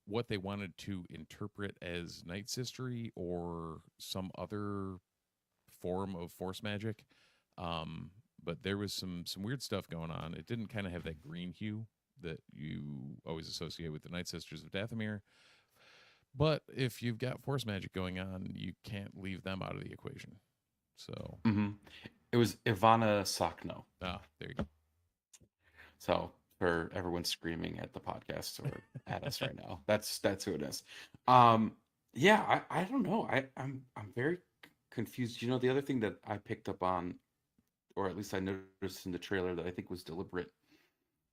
what they wanted to interpret as Night Sistery or some other form of Force magic. But there was some weird stuff going on. It didn't kind of have that green hue that you always associate with the Night Sisters of Dathomir. But if you've got Force magic going on, you can't leave them out of the equation. So it was Ivana Sakno. Ah, there you go. So for everyone screaming at the podcast or at us right now, that's who it is. Yeah, I don't know. I'm very confused. You know, the other thing that I picked up on, or at least I noticed in the trailer that I think was deliberate,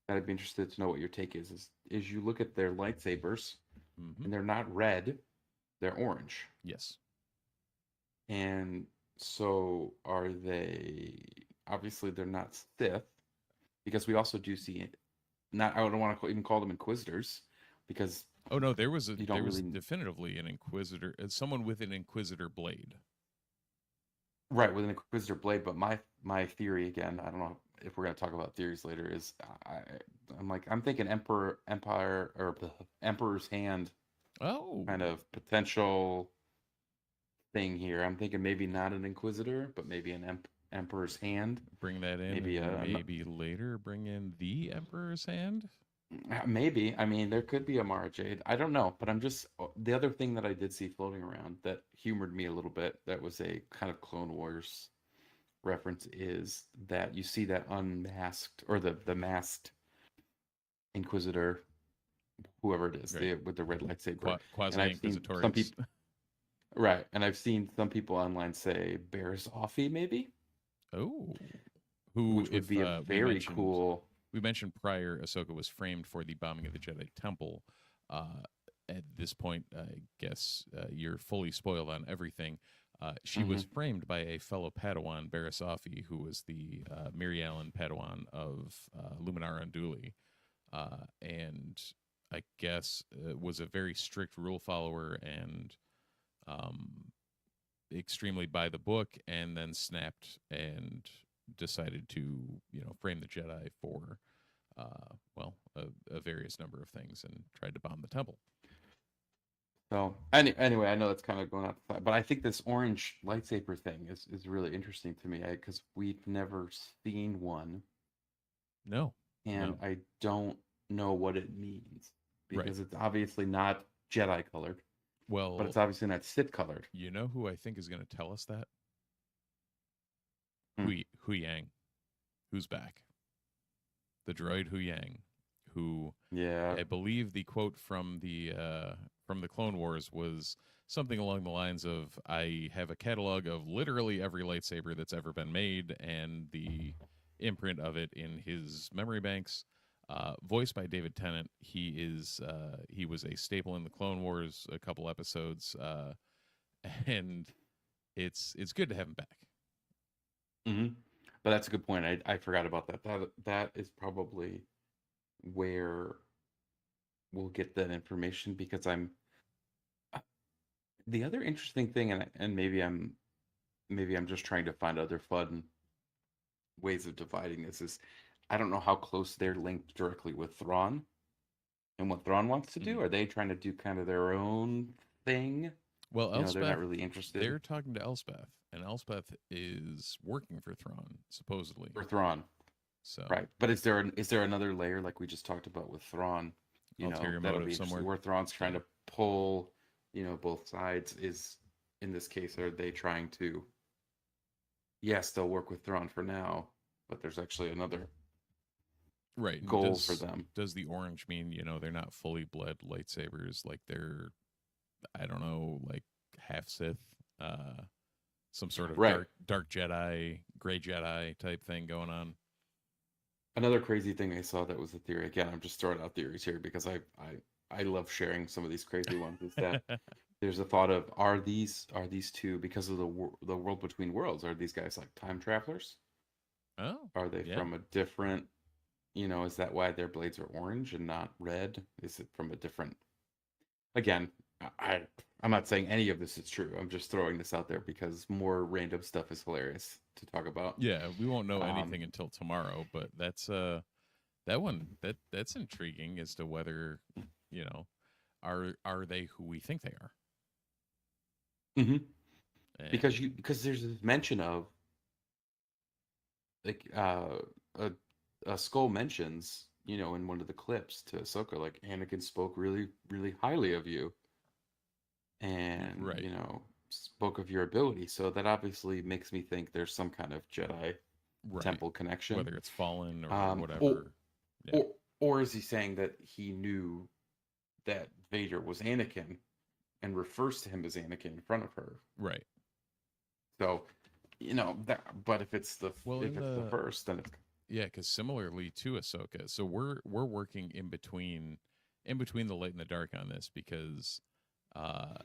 that I'd be interested to know what your take is you look at their lightsabers and they're not red, they're orange. Yes. And so are they, obviously they're not Sith, because we also do see it. I don't want to even call them Inquisitors, because oh no, there was definitively an Inquisitor, someone with an Inquisitor blade. Right, with an Inquisitor blade. But my theory, again, I don't know if we're going to talk about theories later, is I'm thinking Empire, or the Emperor's Hand. Oh, kind of potential thing here. I'm thinking maybe not an Inquisitor, but maybe an Emperor's Hand. Bring that in. Maybe later bring in the Emperor's Hand. Maybe. I mean, there could be a Mara Jade. I don't know, but the other thing that I did see floating around that humored me a little bit, that was a kind of Clone Wars reference, is that you see that unmasked, or the masked Inquisitor, whoever it is, right, with the red lightsaber. Quasi-Inquisitorius. Right, and I've seen some people online say Barriss Offee, maybe. Oh, which would be a very cool. We mentioned prior, Ahsoka was framed for the bombing of the Jedi Temple. At this point, I guess you're fully spoiled on everything. She was framed by a fellow Padawan, Barriss Offee, who was the Mary Allen Padawan of Luminara Unduli, and I guess was a very strict rule follower and extremely by the book, and then snapped and decided to frame the Jedi for a various number of things, and tried to bomb the temple. So anyway, I know that's kind of going out the side, but I think this orange lightsaber thing is really interesting to me, because we've never seen one. No. And I don't know what it means, because it's obviously not Jedi colored. Well, but it's obviously not Sith colored. You know who I think is going to tell us that? Hu Yang, who's back. The droid Hu Yang, who, I believe the quote from the Clone Wars was something along the lines of, "I have a catalog of literally every lightsaber that's ever been made, and the imprint of it in his memory banks." Voiced by David Tennant. He was a staple in the Clone Wars, a couple episodes, and it's good to have him back. But that's a good point. I forgot about that. That is probably where we'll get that information, because the other interesting thing, and maybe I'm just trying to find other fun ways of dividing this, is I don't know how close they're linked directly with Thrawn and what Thrawn wants to do. Are they trying to do kind of their own thing? Well, Elspeth, they're not really interested. They're talking to Elspeth, and Elspeth is working for Thrawn, supposedly. For Thrawn. So right, but is there another layer, like we just talked about with Thrawn? That'll be somewhere where Thrawn's trying to pull, both sides. Is, in this case, are they trying to? Yes, they'll work with Thrawn for now, but there's actually another Right. And goal for them. does the orange mean, they're not fully bled lightsabers, like they're, I don't know, like half Sith, some sort of Right. dark Jedi, gray Jedi type thing going on? Another crazy thing I saw that was a theory. Again, I'm just throwing out theories here because I love sharing some of these crazy ones. Is that there's a thought of are these two, because of the world between worlds, are these guys like time travelers? Oh, Are they yeah. from a different, is that why their blades are orange and not red? Is it from a different, again, I I'm not saying any of this is true. I'm just throwing this out there because more random stuff is hilarious to talk about. Yeah, we won't know Um, anything until tomorrow, but that's that's intriguing as to whether, you know, are they who we think they are? mhm. And Because there's this mention of like a skull mentions, in one of the clips to Ahsoka, like Anakin spoke really, really highly of you, and right, spoke of your ability. So that obviously makes me think there's some kind of Jedi right. temple connection. Whether it's fallen or Um, or whatever. Yeah, or or is he saying that he knew that Vader was Anakin and refers to him as Anakin in front of her? right. So, that. But if it's the Well, if it's the first, then it's yeah, because similarly to Ahsoka, so we're working in between the light and the dark on this, because uh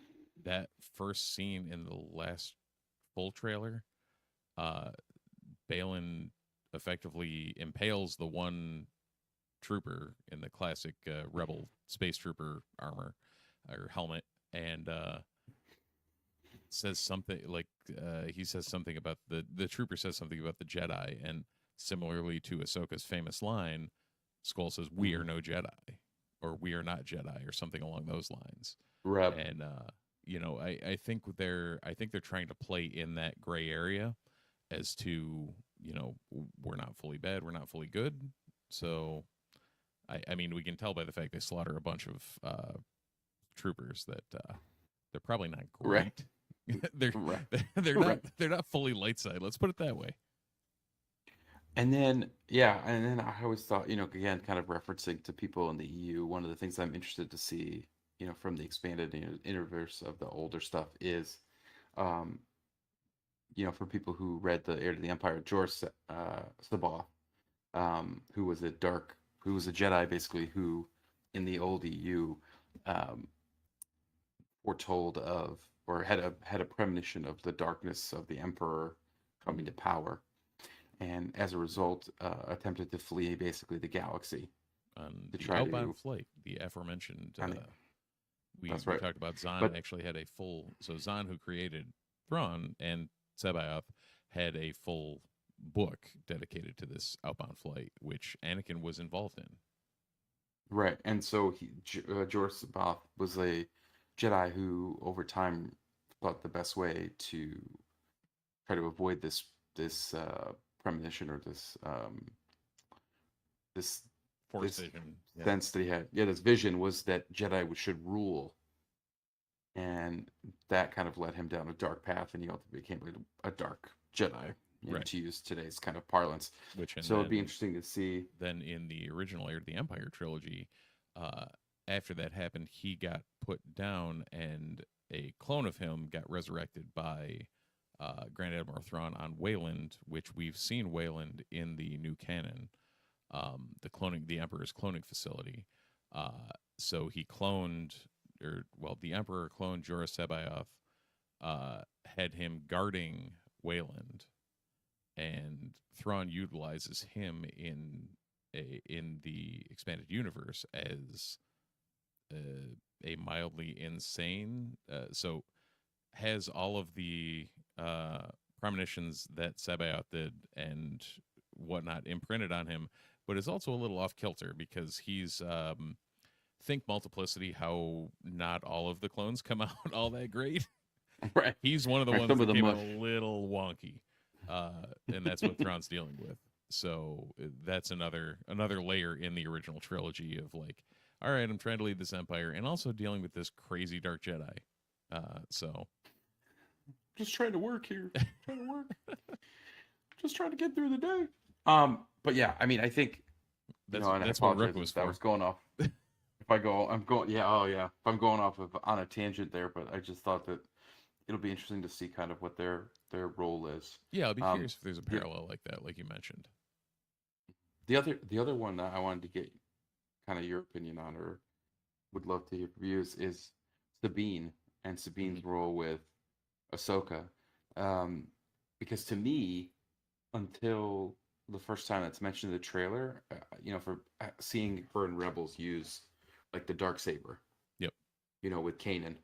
that first scene in the last full trailer, uh Balin effectively impales the one trooper in the classic rebel space trooper armor or helmet, and says something like, he says something about the trooper says something about the Jedi, and similarly to Ahsoka's famous line, Skull says, "We are Mhm. no Jedi," or "We are not Jedi," or something along those lines. Rep. And I think they're trying to play in that gray area as to, we're not fully bad, we're not fully good. So I mean, we can tell by the fact they slaughter a bunch of troopers that they're probably not Right. great. they're Right. they're not Right. they're not fully light side. Let's put it that way. And then, yeah, and then I always thought, again, kind of referencing to people in the EU, one of the things I'm interested to see, from the expanded, universe of the older stuff is, um, for people who read the Heir to the Empire, Jorah Sabath, who was a Jedi basically, who in the old EU, um, foretold of, or had a premonition of the darkness of the Emperor coming to power, and as a result, attempted to flee basically the galaxy On to the try outbound to. flight, the aforementioned, I mean, we that's we right. talked about Zahn But actually had a full. So Zahn, who created Thrawn and Sabaoth, had a full book dedicated to this outbound flight, which Anakin was involved in. right, and so Jorah Sabath was a Jedi who, over time, thought the best way to try to avoid this premonition, or this Force this vision. Yeah. sense that he had. Yeah, this vision was that Jedi should rule, and that kind of led him down a dark path, and he ultimately became a dark Jedi, Right. to use today's kind of parlance. Which and So it'd be interesting to see. then in the original Heir to the Empire trilogy, uh, after that happened, he got put down, and a clone of him got resurrected by Grand Admiral Thrawn on Wayland, which we've seen Wayland in the new canon, the Emperor's cloning facility. So he cloned, or well, the Emperor cloned Jorah Sabaoth, had him guarding Wayland, and Thrawn utilizes him in the expanded universe as a mildly insane. So has all of the premonitions that Sabaoth did and whatnot imprinted on him, but is also a little off kilter because he's think multiplicity, how not all of the clones come out all that great. Right. He's one of the Right, ones some of that the came mush. out a little wonky, and that's what Thrawn's dealing with. So that's another layer in the original trilogy of like, all right, I'm trying to lead this empire and also dealing with this crazy dark Jedi. So Just trying to work here. Trying to work. Just trying to get through the day. But yeah, I mean, I think You That's know, and I that's what Rook apologize was if that for. was going off. If I go, I'm going, yeah, oh yeah. If I'm going off of on a tangent there, but I just thought that it'll be interesting to see kind of what their role is. Yeah, I'll be Um, curious if there's a the parallel like that, like you mentioned. the other one that I wanted to get kind of your opinion on, or would love to hear views, is Sabine and Hmm. Sabine's role with Ahsoka. Um, because to me, until the first time that's mentioned in the trailer, for seeing her and Rebels use like the dark saber, Yep. with Kanan,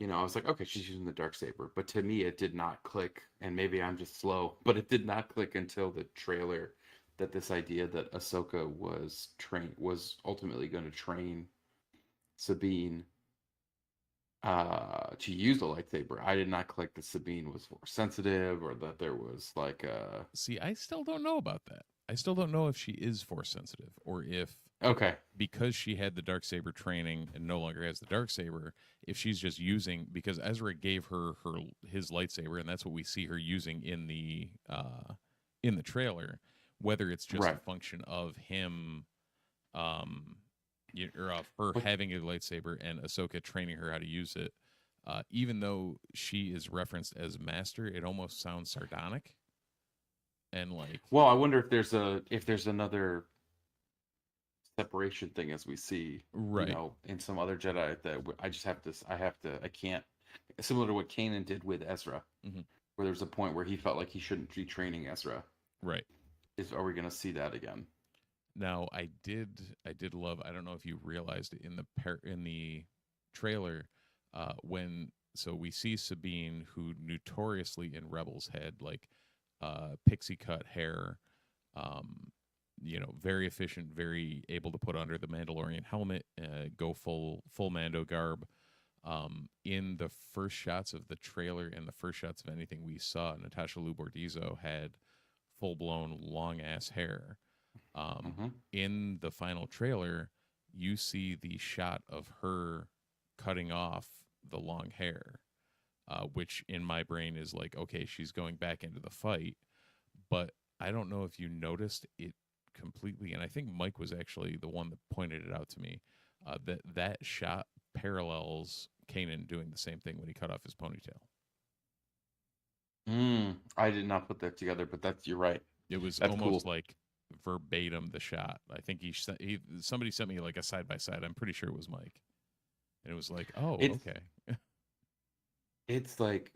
I was like, okay, she's using the dark saber. But to me, it did not click, and maybe I'm just slow, but it did not click until the trailer that this idea that Ahsoka was ultimately going to train Sabine to use the lightsaber. I did not click that Sabine was force sensitive, or that there was like a See, I still don't know about that. I still don't know if she is force sensitive or if okay. because she had the dark saber training and no longer has the dark saber, if she's just using because Ezra gave her his lightsaber and that's what we see her using in the trailer, whether it's just a Right. function of him um or of her But having a lightsaber and Ahsoka training her how to use it. Even though she is referenced as master, it almost sounds sardonic and like well, I wonder if there's another separation thing as we see, right. in some other Jedi that I just have to I can't, similar to what Kanan did with Ezra, Hmm. where there's a point where he felt like he shouldn't be training Ezra. Right. Are we going to see that again? Now I did love. I don't know if you realized it in the trailer when so we see Sabine, who notoriously in Rebels had like pixie cut hair, um, very efficient, very able to put under the Mandalorian helmet, go full Mando garb. In the first shots of the trailer and the first shots of anything we saw, Natasha Liu Bordizzo had full blown long ass hair. Mm-hmm. In the final trailer, you see the shot of her cutting off the long hair, which in my brain is like, okay, she's going back into the fight. But I don't know if you noticed it completely, and I think Mike was actually the one that pointed it out to me. That shot parallels Kanan doing the same thing when he cut off his ponytail. I did not put that together, but you're right. It was That's almost cool. like verbatim the shot. I think somebody sent me like a side by side. I'm pretty sure it was Mike, and it was like, oh, It's okay, it's like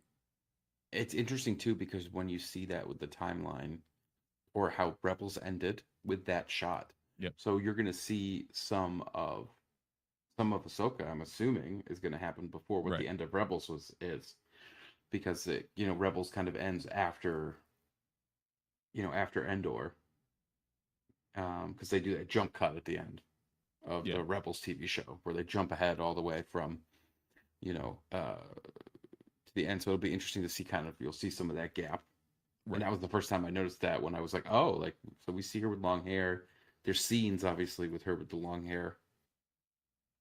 it's interesting too, because when you see that with the timeline, or how Rebels ended with that shot, yep, so you're going to see some of Ahsoka, I'm assuming, is going to happen before what right, the end of Rebels is, because Rebels kind of ends after Endor, because they do that jump cut at the end of yeah, the Rebels TV show, where they jump ahead all the way from to the end. So it'll be interesting to see, kind of, you'll see some of that gap. And right, that was the first time I noticed that, when I was like, oh, like, so we see her with long hair. There's scenes obviously with her with the long hair,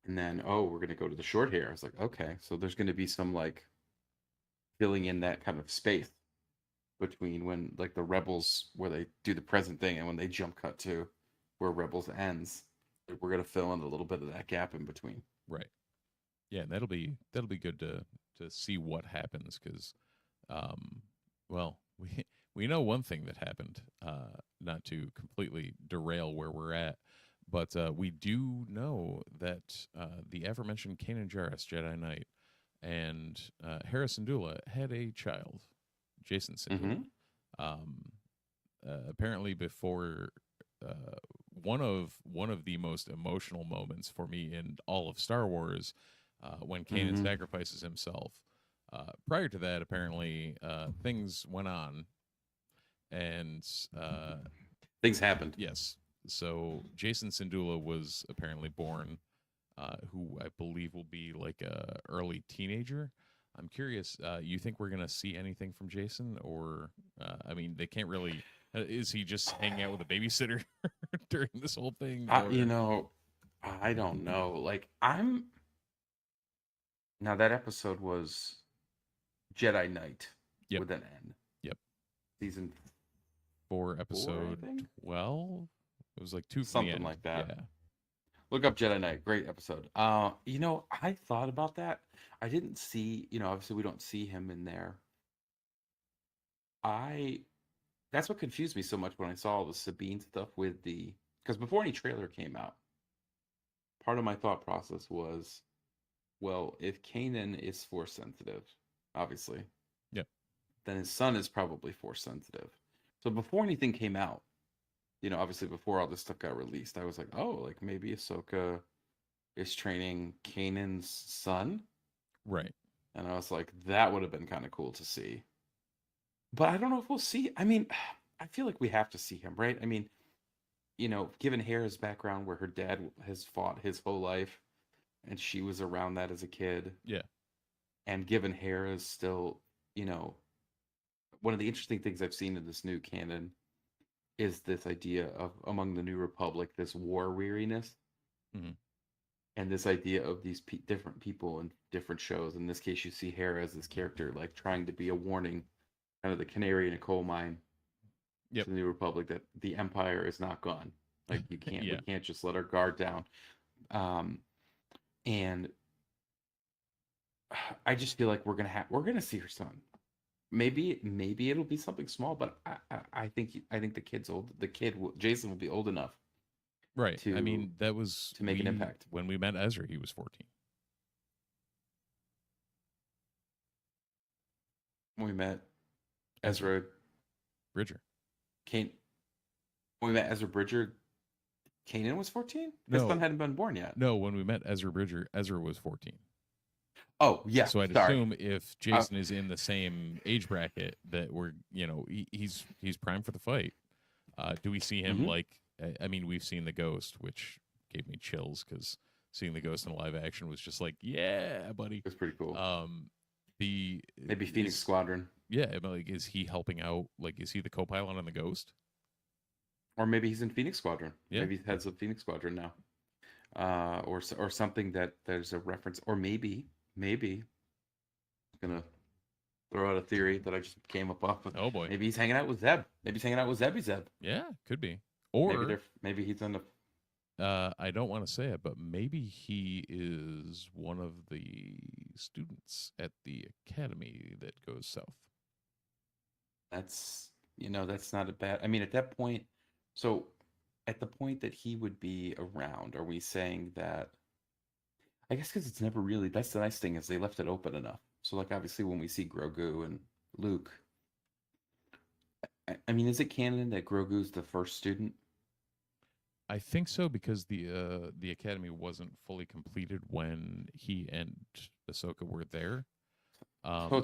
and then, oh, we're gonna go to the short hair. I was like, okay, so there's gonna be some like filling in that kind of space between when, like, the Rebels, where they do the present thing, and when they jump cut to where Rebels ends. Like, we're gonna fill in a little bit of that gap in between. right. Yeah, and that'll be good to see what happens because, um, well, we know one thing that happened. Not to completely derail where we're at, but we do know that the aforementioned Kanan Jarrus, Jedi Knight, and Harrison Dula had a child, Jason Syndulla. Mm-hmm. Um, apparently, before one of the most emotional moments for me in all of Star Wars, when Kanan Mm-hmm. sacrifices himself. Prior to that, apparently, things went on, and Things happened. yes, so Jason Syndulla was apparently born, who I believe will be like a early teenager. I'm curious. You think we're gonna see anything from Jason, or I mean, they can't really. Is he just hanging out with a babysitter during this whole thing, I, you or know, I don't know. Like, I'm now, that episode was Jedi Knight yep, with an N. yep, Season for 4, I episode think. 12? It was like 2 from the Something end. like that. Yeah. Look up Jedi Knight. Great episode. I thought about that. I didn't see, obviously we don't see him in there. That's what confused me so much when I saw all the Sabine stuff because before any trailer came out, part of my thought process was, well, if Kanan is force sensitive, obviously, Yep. then his son is probably force sensitive. So before anything came out, obviously before all this stuff got released, I was like, oh, like maybe Ahsoka is training Kanan's son. Right. And I was like, that would have been kind of cool to see. But I don't know if we'll see. I mean, I feel like we have to see him, right? I mean, given Hera's background where her dad has fought his whole life and she was around that as a kid. Yeah. And given Hera's still, one of the interesting things I've seen in this new canon is this idea of among the New Republic, this war weariness. Mm-hmm. And this idea of these different people in different shows. In this case, you see Hera as this character, like trying to be a warning, kind of the canary in a coal mine to the New Republic that the Empire is not gone. Like you can't, we can't just let our guard down. And I just feel like we're gonna see her son. Maybe it'll be something small, but I think the kid's old. Jason will be old enough. Right. I mean, that was to make an impact. When we met Ezra, he was 14. When we met Ezra Bridger. When we met Ezra Bridger, Kanan was 14? His son hadn't been born yet. No, when we met Ezra Bridger, Ezra was 14. Oh, yeah. So I'd assume if Jason is in the same age bracket that he's primed for the fight. Do we see him I mean, we've seen The Ghost, which gave me chills because seeing The Ghost in live action was just like, yeah, buddy. It was pretty cool. Maybe Phoenix Squadron. Yeah, like, is he helping out? Like, is he the co-pilot on The Ghost? Or maybe he's in Phoenix Squadron. Yeah. Maybe he heads up Phoenix Squadron now. Or something that there's a reference. Or maybe I'm gonna throw out a theory that I just came up with. Oh boy. Maybe he's hanging out with Zeb. Maybe he's hanging out with Zeb. Yeah, could be. Or maybe he's on the. I don't want to say it, but maybe he is one of the students at the academy that goes south. That's not a bad. I mean, at that point, so at the point that he would be around, are we saying that? I guess because it's never really. That's the nice thing is they left it open enough. So like obviously when we see Grogu and Luke, I mean, is it canon that Grogu's the first student? I think so because the academy wasn't fully completed when he and Ahsoka were there. So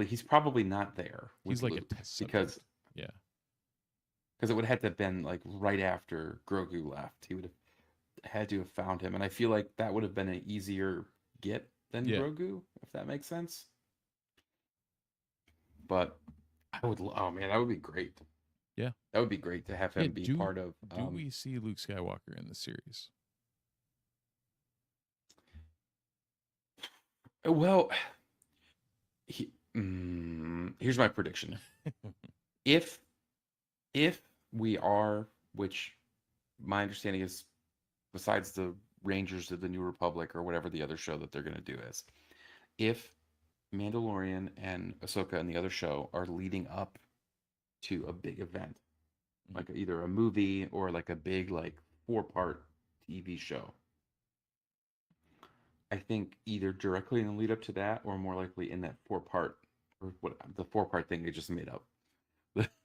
he's probably not there. He's like Luke, a test subject. Because it would have to have been like right after Grogu left. He would have had to have found him, and I feel like that would have been an easier get than Grogu, if that makes sense. But I would, oh man, that would be great. Yeah, that would be great to have him be part of. Do we see Luke Skywalker in the series? Well, here's my prediction. If we are, which my understanding is, besides the Rangers of the New Republic or whatever the other show that they're going to do is, if Mandalorian and Ahsoka and the other show are leading up to a big event, like either a movie or like a big 4-part TV show, I think either directly in the lead up to that or more likely in that 4-part or what the 4-part thing they just made up,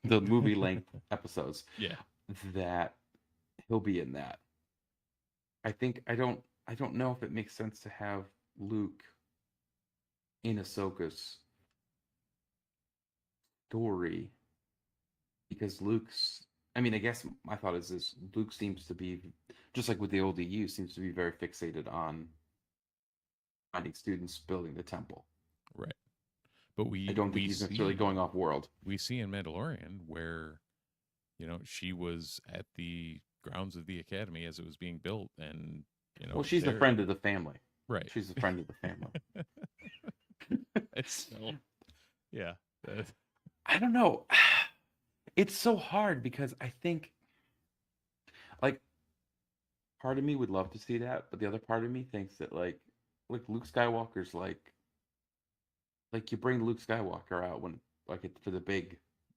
the movie length episodes. Yeah, that he'll be in that. I think I don't know if it makes sense to have Luke in Ahsoka's story because I guess my thought is this: Luke seems to be just like with the old EU, seems to be very fixated on finding students building the temple. Right. But I don't think he's necessarily going off world. We see in Mandalorian where, she was at the grounds of the academy as it was being built, and well, she's a friend of the family. Right. She's a friend of the family. It's so, yeah. I don't know. It's so hard because I think, like part of me would love to see that, but the other part of me thinks that like Luke Skywalker's like you bring Luke Skywalker out when like for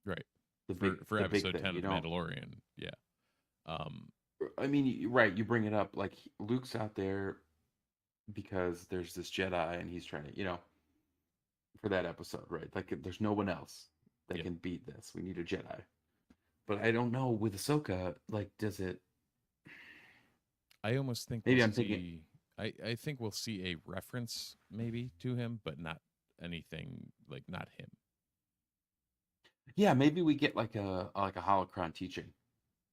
Right. For the big episode thing, 10 you of The know. Mandalorian. Yeah. Um, I mean, right, you bring it up like Luke's out there because there's this Jedi and he's trying to, for that episode, right? Like there's no one else that yeah. can beat this. We need a Jedi. But I don't know with Ahsoka, like does it I almost think we'll maybe I'm thinking see. I think we'll see a reference maybe to him, but not anything like not him. yeah, maybe we get like a holocron teaching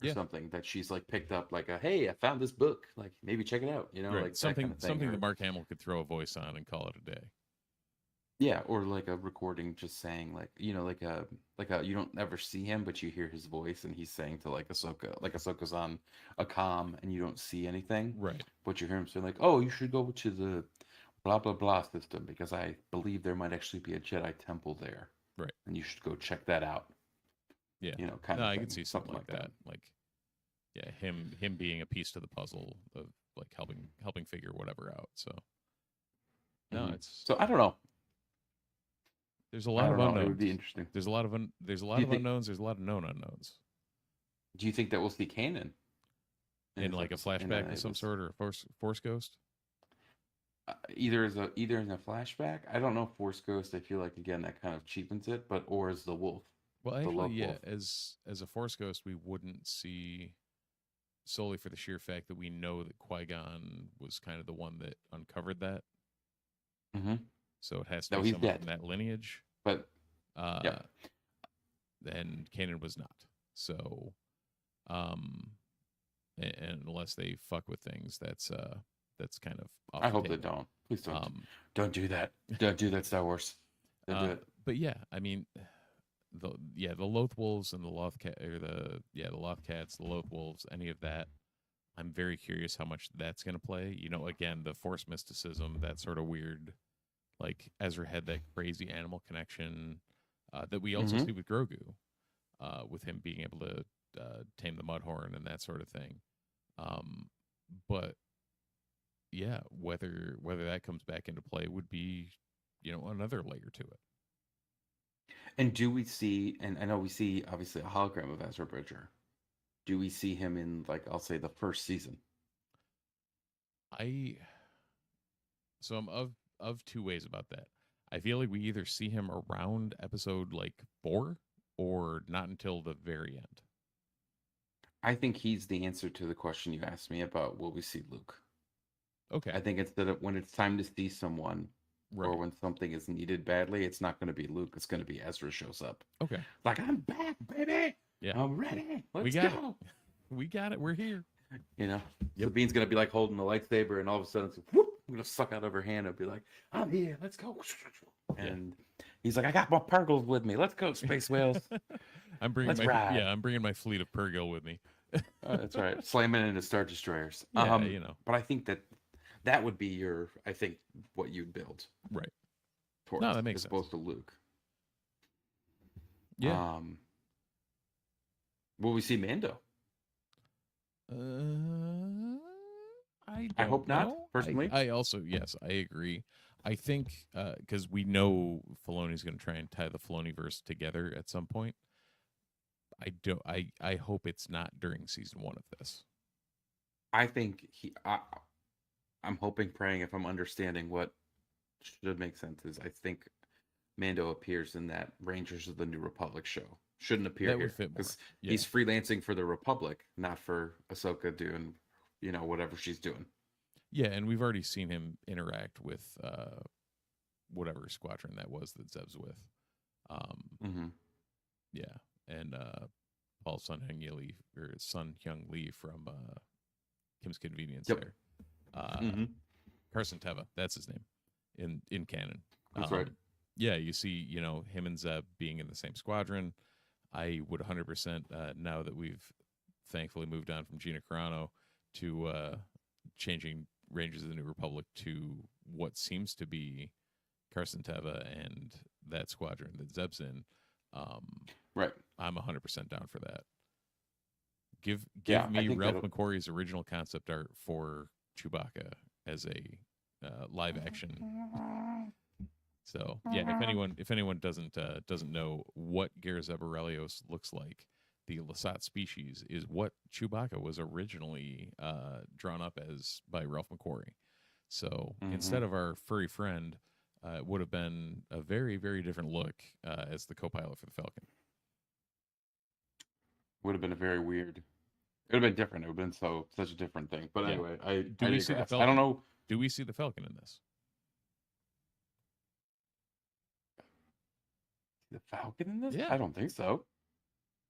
or Yeah. something that she's like picked up like a hey, I found this book. Like maybe check it out, Right. like that kind of thing. Something that Or Mark Hamill could throw a voice on and call it a day. yeah, or like a recording just saying like, like a you don't ever see him, but you hear his voice and he's saying to like Ahsoka's on a comm and you don't see anything, Right. but you hear him saying like, oh, you should go to the blah blah blah system because I believe there might actually be a Jedi temple there, Right. and you should go check that out. Yeah. Kind No, of I could thing, see something like that. Like yeah, him being a piece to the puzzle of like helping figure whatever out. So no, it's So I don't know. there's a I lot of don't know. It would be unknowns. interesting. There's a lot of there's a Do lot you of think? unknowns. There's a lot of known unknowns. Do you think that we'll see Kanan In like a flashback of some sort or a force ghost. either in a flashback? I don't know. Force Ghost. I feel like again that kind of cheapens it, but or as the wolf, Well, the actually, love yeah, wolf. as a force ghost, we wouldn't see solely for the sheer fact that we know that Qui-Gon was kind of the one that uncovered that. Mm-hmm. So it has to No, be he's someone dead. from that lineage. But Uh, yep. and Kanan was not. So, um, and unless they fuck with things, that's kind of off I the hope they table. don't. Please don't. Um, Don't do that. Don't do that, Star Wars. Don't do it. but yeah, I mean, the Loth Wolves and the Loth Cat or the Loth Cats, the Loth Wolves, any of that. I'm very curious how much that's going to play. Again, the Force mysticism, that sort of weird, like Ezra had that crazy animal connection that we also Mm-hmm. see with Grogu, with him being able to tame the Mudhorn and that sort of thing. But yeah, whether that comes back into play would be, another layer to it. And do we see? And I know we see obviously a hologram of Ezra Bridger. Do we see him in like I'll say the first season? So I'm of two ways about that. I feel like we either see him around episode like 4 or not until the very end. I think he's the answer to the question you asked me about will we see Luke. Okay. I think instead of when it's time to see someone, Right. or when something is needed badly, it's not going to be Luke. It's going to be Ezra shows up. Okay. Like I'm back, baby. Yeah. I'm ready. Let's got go. It. We got it. We're here. Sabine's going to be like holding the lightsaber, and all of a sudden, it's whoop, I'm going to suck out of her hand and be like, I'm here. Let's go. And he's like, I got my Purgles with me. Let's go, space whales. I'm bringing Let's ride. I'm bringing my fleet of Purgil with me. That's right. Slamming into Star Destroyers. Yeah, But I think that would be I think, what you'd build. Right. Towards, no, that makes as sense. opposed to Luke. Yeah. Will we see Mando? I hope not, personally. I also, yes, I agree. I think because we know Filoni's going to try and tie the Filoniverse together at some point. I hope it's not during season 1 of this. I think I'm hoping, praying, if I'm understanding what should make sense, is I think Mando appears in that Rangers of the New Republic show. Shouldn't appear that here would fit more. because Yeah. he's freelancing for the Republic, not for Ahsoka doing, whatever she's doing. Yeah, and we've already seen him interact with whatever squadron that was that Zeb's with. Yeah, and Paul Sun Hyung Lee from Kim's Convenience there. Carson Teva, that's his name in canon. That's right. Yeah, you see, him and Zeb being in the same squadron. I would 100% now that we've thankfully moved on from Gina Carano to changing Rangers of the New Republic to what seems to be Carson Teva and that squadron that Zeb's in. Right. I'm 100% down for that. Give Yeah, I me think Ralph that'll. McQuarrie's original concept art for Chewbacca as a live action. So yeah, if anyone doesn't know what Garza Borrelios looks like, the Lasat species is what Chewbacca was originally drawn up as by Ralph McQuarrie. So instead Mhm. of our furry friend, it would have been a very, very different look as the co-pilot for the Falcon. Would have been a very weird. It would have been different. It would have been such a different thing. But Yeah. anyway, Do I we see the digress. I don't Falcon? know. Do we see the Falcon in this? The Falcon in this? Yeah. I don't think so.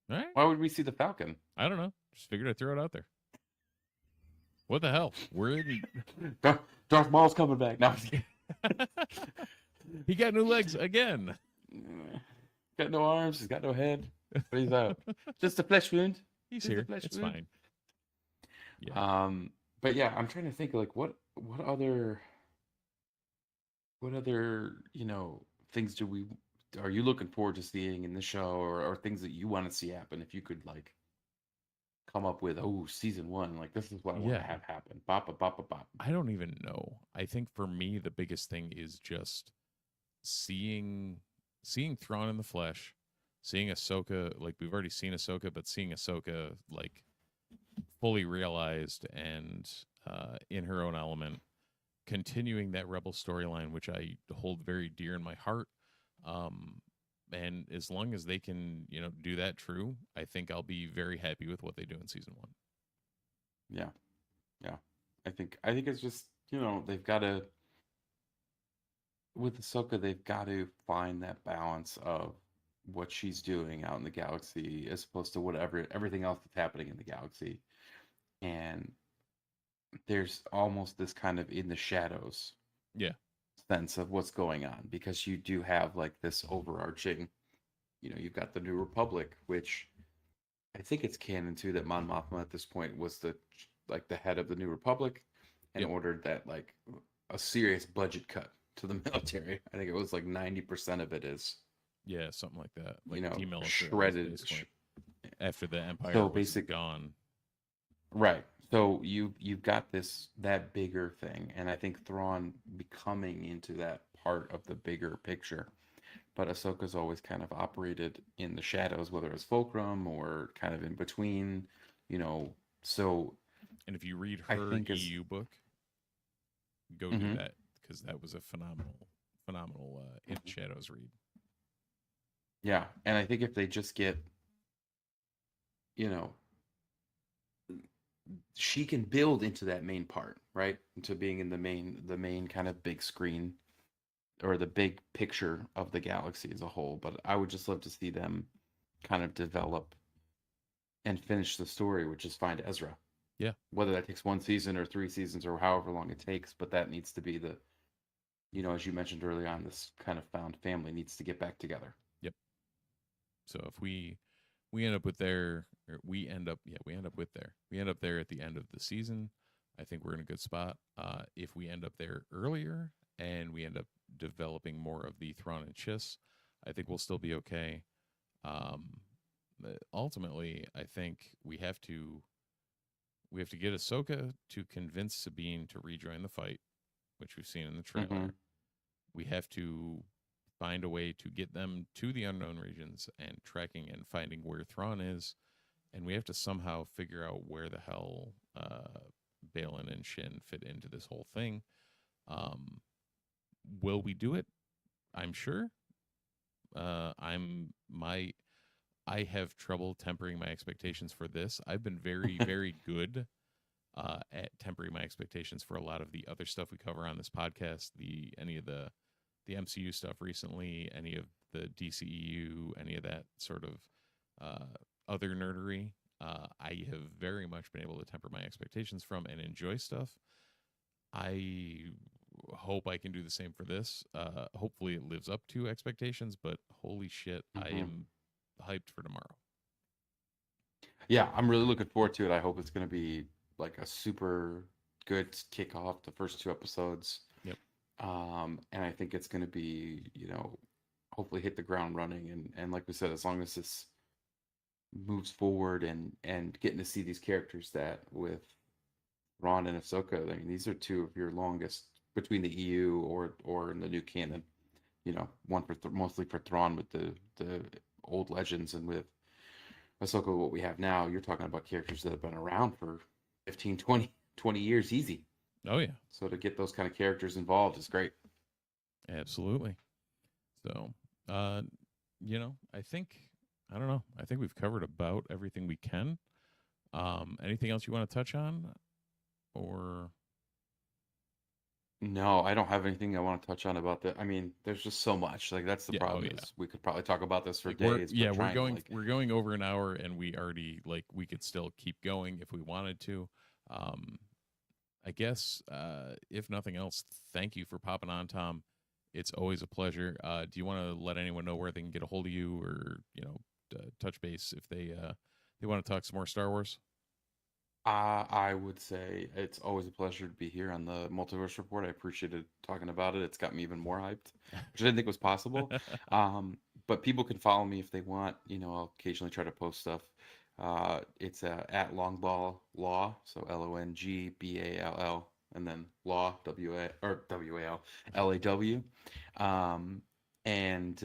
All right. Why would we see the Falcon? I don't know. Just figured I'd throw it out there. What the hell? We're in. Darth Maul's coming back now. He got new legs again. Got no arms. He's got no head. But he's out. Just a flesh wound. He's Just a here. flesh It's wound. fine. Yeah. But yeah, I'm trying to think like what other things are you looking forward to seeing in the show, or things that you want to see happen if you could like come up with season 1, like this is what I want to Yeah. have happen. Bop bop bop bop. I don't even know. I think for me the biggest thing is just seeing Thrawn in the flesh, seeing Ahsoka, like we've already seen Ahsoka, but seeing Ahsoka like fully realized and in her own element, continuing that Rebel storyline, which I hold very dear in my heart. And as long as they can, do that true, I think I'll be very happy with what they do in season 1. Yeah. Yeah. I think it's just, they've got to, with Ahsoka, they've got to find that balance of what she's doing out in the galaxy as opposed to everything else that's happening in the galaxy. And there's almost this kind of in the shadows sense of what's going on, because you do have like this overarching, you've got the New Republic, which I think it's canon too that Mon Mothma at this point was the head of the New Republic and ordered that like a serious budget cut to the military. I think it was like 90% of it is something like that, like demilitarized, shredded after the Empire so was gone. Right. So you've got that bigger thing, and I think Thrawn becoming into that part of the bigger picture. But Ahsoka's always kind of operated in the shadows, whether it's Fulcrum or kind of in between, So, and if you read her EU book, go do that, because that was a phenomenal in shadows read. Yeah, and I think if they just get, she can build into that main part, right? Into being in the main kind of big screen or the big picture of the galaxy as a whole. But I would just love to see them kind of develop and finish the story, which is find Ezra. Yeah. Whether that takes 1 season or 3 seasons or however long it takes, but that needs to be the, as you mentioned early on, this kind of found family needs to get back together. Yep. So if we end up with there at the end of the season, I think we're in a good spot. If we end up there earlier and we end up developing more of the Thrawn and Chiss, I think we'll still be okay. Ultimately, I think we have to get Ahsoka to convince Sabine to rejoin the fight, which we've seen in the trailer. Mm-hmm. We have to find a way to get them to the unknown regions and tracking and finding where Thrawn is. And we have to somehow figure out where the hell Balin and Shin fit into this whole thing. Will we do it? I'm sure. I have trouble tempering my expectations for this. I've been very, very good at tempering my expectations for a lot of the other stuff we cover on this podcast. Any of the MCU stuff recently, any of the DCEU, any of that sort of other nerdery. I have very much been able to temper my expectations from and enjoy stuff. I hope I can do the same for this. Hopefully it lives up to expectations, but holy shit, I am hyped for tomorrow. Yeah, I'm really looking forward to it. I hope it's going to be like a super good kickoff, the first 2 episodes. Yep. And I think it's going to be, hopefully hit the ground running. And like we said, as long as moves forward and getting to see these characters that with Ron and Ahsoka. I mean, these are two of your longest between the EU or in the new canon. You know, one for mostly for Thrawn with the old legends, and with Ahsoka, what we have now. You're talking about characters that have been around for 15, 20 years easy. Oh yeah, So to get those kind of characters involved is great. absolutely. So, uh, I don't know. I think we've covered about everything we can. Anything else you want to touch on, or No, I don't have anything I want to touch on about that. I mean, there's just so much. Like that's the yeah? Oh problem yeah. is we could probably talk about this for Like days, but we're trying to going like we're going over an hour, and we already like we could still keep going if we wanted to. Um, I guess if nothing else, thank you for popping on, Tom. It's always a pleasure. Do you want to let anyone know where they can get a hold of you, or touch base if they want to talk some more Star Wars? I would say it's always a pleasure to be here on the Multiverse Report. I appreciated talking about it. It's got me even more hyped, which I didn't think was possible. But people can follow me if they want. You know, I'll occasionally try to post stuff. It's at Longball Law, so Longball, and then Law WAL. Um, and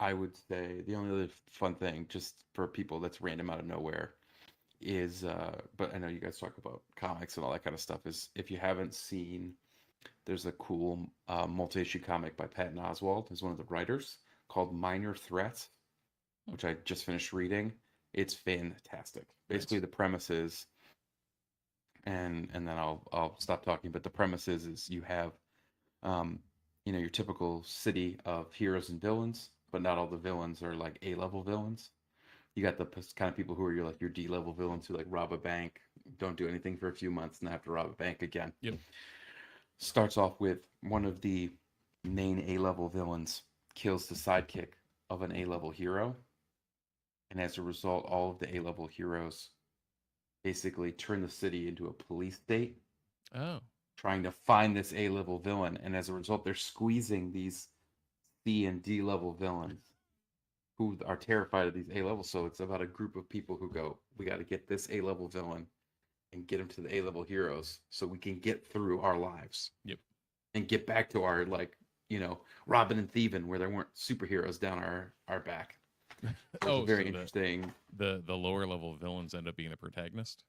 I would say the only other fun thing, just for people that's random out of nowhere, is but I know you guys talk about comics and all that kind of stuff, is if you haven't seen, there's a cool multi-issue comic by Patton Oswalt, who's one of the writers, called Minor Threats, which I just finished reading. It's fantastic. Basically Nice. the premise is, and then I'll stop talking, but the premise is you have um your typical city of heroes and villains, but not all the villains are like A-level villains. You got the kind of people who are your D-level villains who like rob a bank, don't do anything for a few months, and have to rob a bank again. Yep. Starts off with one of the main A-level villains kills the sidekick of an A-level hero, and as a result, all of the A-level heroes basically turn the city into a police state, Oh, trying to find this A-level villain, and as a result, they're squeezing these C and D-level villains who are terrified of these A levels. So it's about a group of people who go, we got to get this A level villain and get him to the A level heroes so we can get through our lives. yep. And get back to our robbing and thieving where there weren't superheroes down our back. So it's a Oh, very so interesting. the lower level villains end up being the protagonist,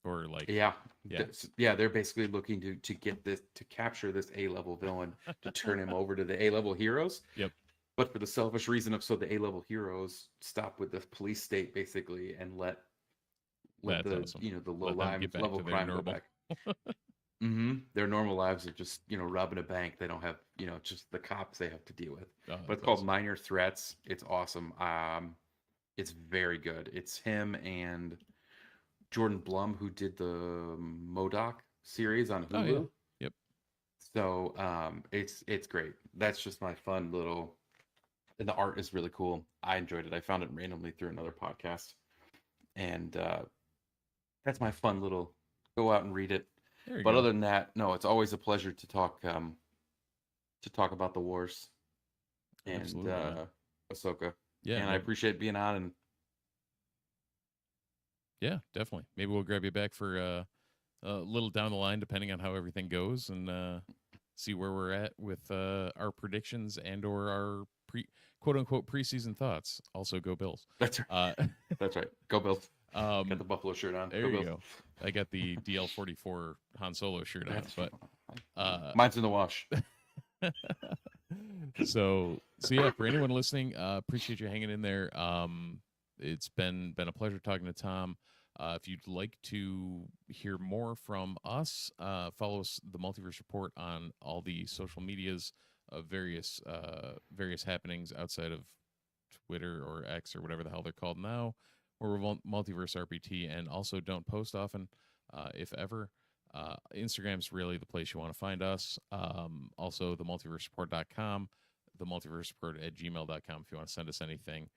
or like Yeah, yeah. yeah. They're basically looking to get this, to capture this A level villain, to turn him over to the A level heroes. Yep. But for the selfish reason of, so the A level heroes stop with the police state basically and let That's the awesome. the low Let them get back level to their crime go normal. back. Their normal lives are just robbing a bank. They don't have just the cops they have to deal with. Oh, But that's it's called awesome. Minor Threats. It's awesome. It's very good. It's him and Jordan Blum who did the Modoc series on Oh yeah. Hulu. Yep. So it's great. That's just my fun little. And the art is really cool. I enjoyed it. I found it randomly through another podcast, and that's my fun little go out and read it. There you But go. other than that, no, it's always a pleasure to talk about the wars and Absolutely, man. Ahsoka. Yeah. And I No. appreciate being on. And Yeah. Definitely. Maybe we'll grab you back for a little down the line, depending on how everything goes, and see where we're at with our predictions and or our quote unquote preseason thoughts. Also, go Bills. that's right. Uh, That's right. Go Bills. Got the um, Buffalo shirt on. there Go you Bills. go. I got the DL44 Han Solo shirt on, That's but mine's in the wash. so yeah, for anyone listening, appreciate you hanging in there. It's been a pleasure talking to Tom. If you'd like to hear more from us, follow us, the Multiverse Report, on all the social medias of various happenings outside of Twitter or X or whatever the hell they're called now, where we're Multiverse RPT, and also don't post often, if ever. Instagram's really the place you want to find us. Also, themultiverseport.com, themultiverseport at gmail.com if you want to send us anything.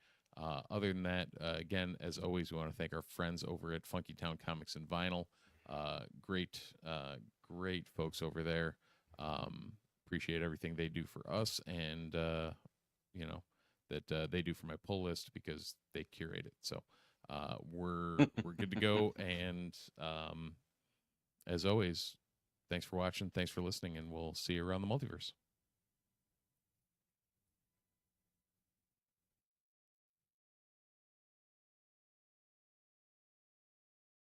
Other than that, again, as always, we want to thank our friends over at Funky Town Comics and Vinyl. Great, great folks over there. Appreciate everything they do for us, and you know, that they do for my pull list because they curate it. So we're good to go. And as always, thanks for watching, thanks for listening, and we'll see you around the multiverse.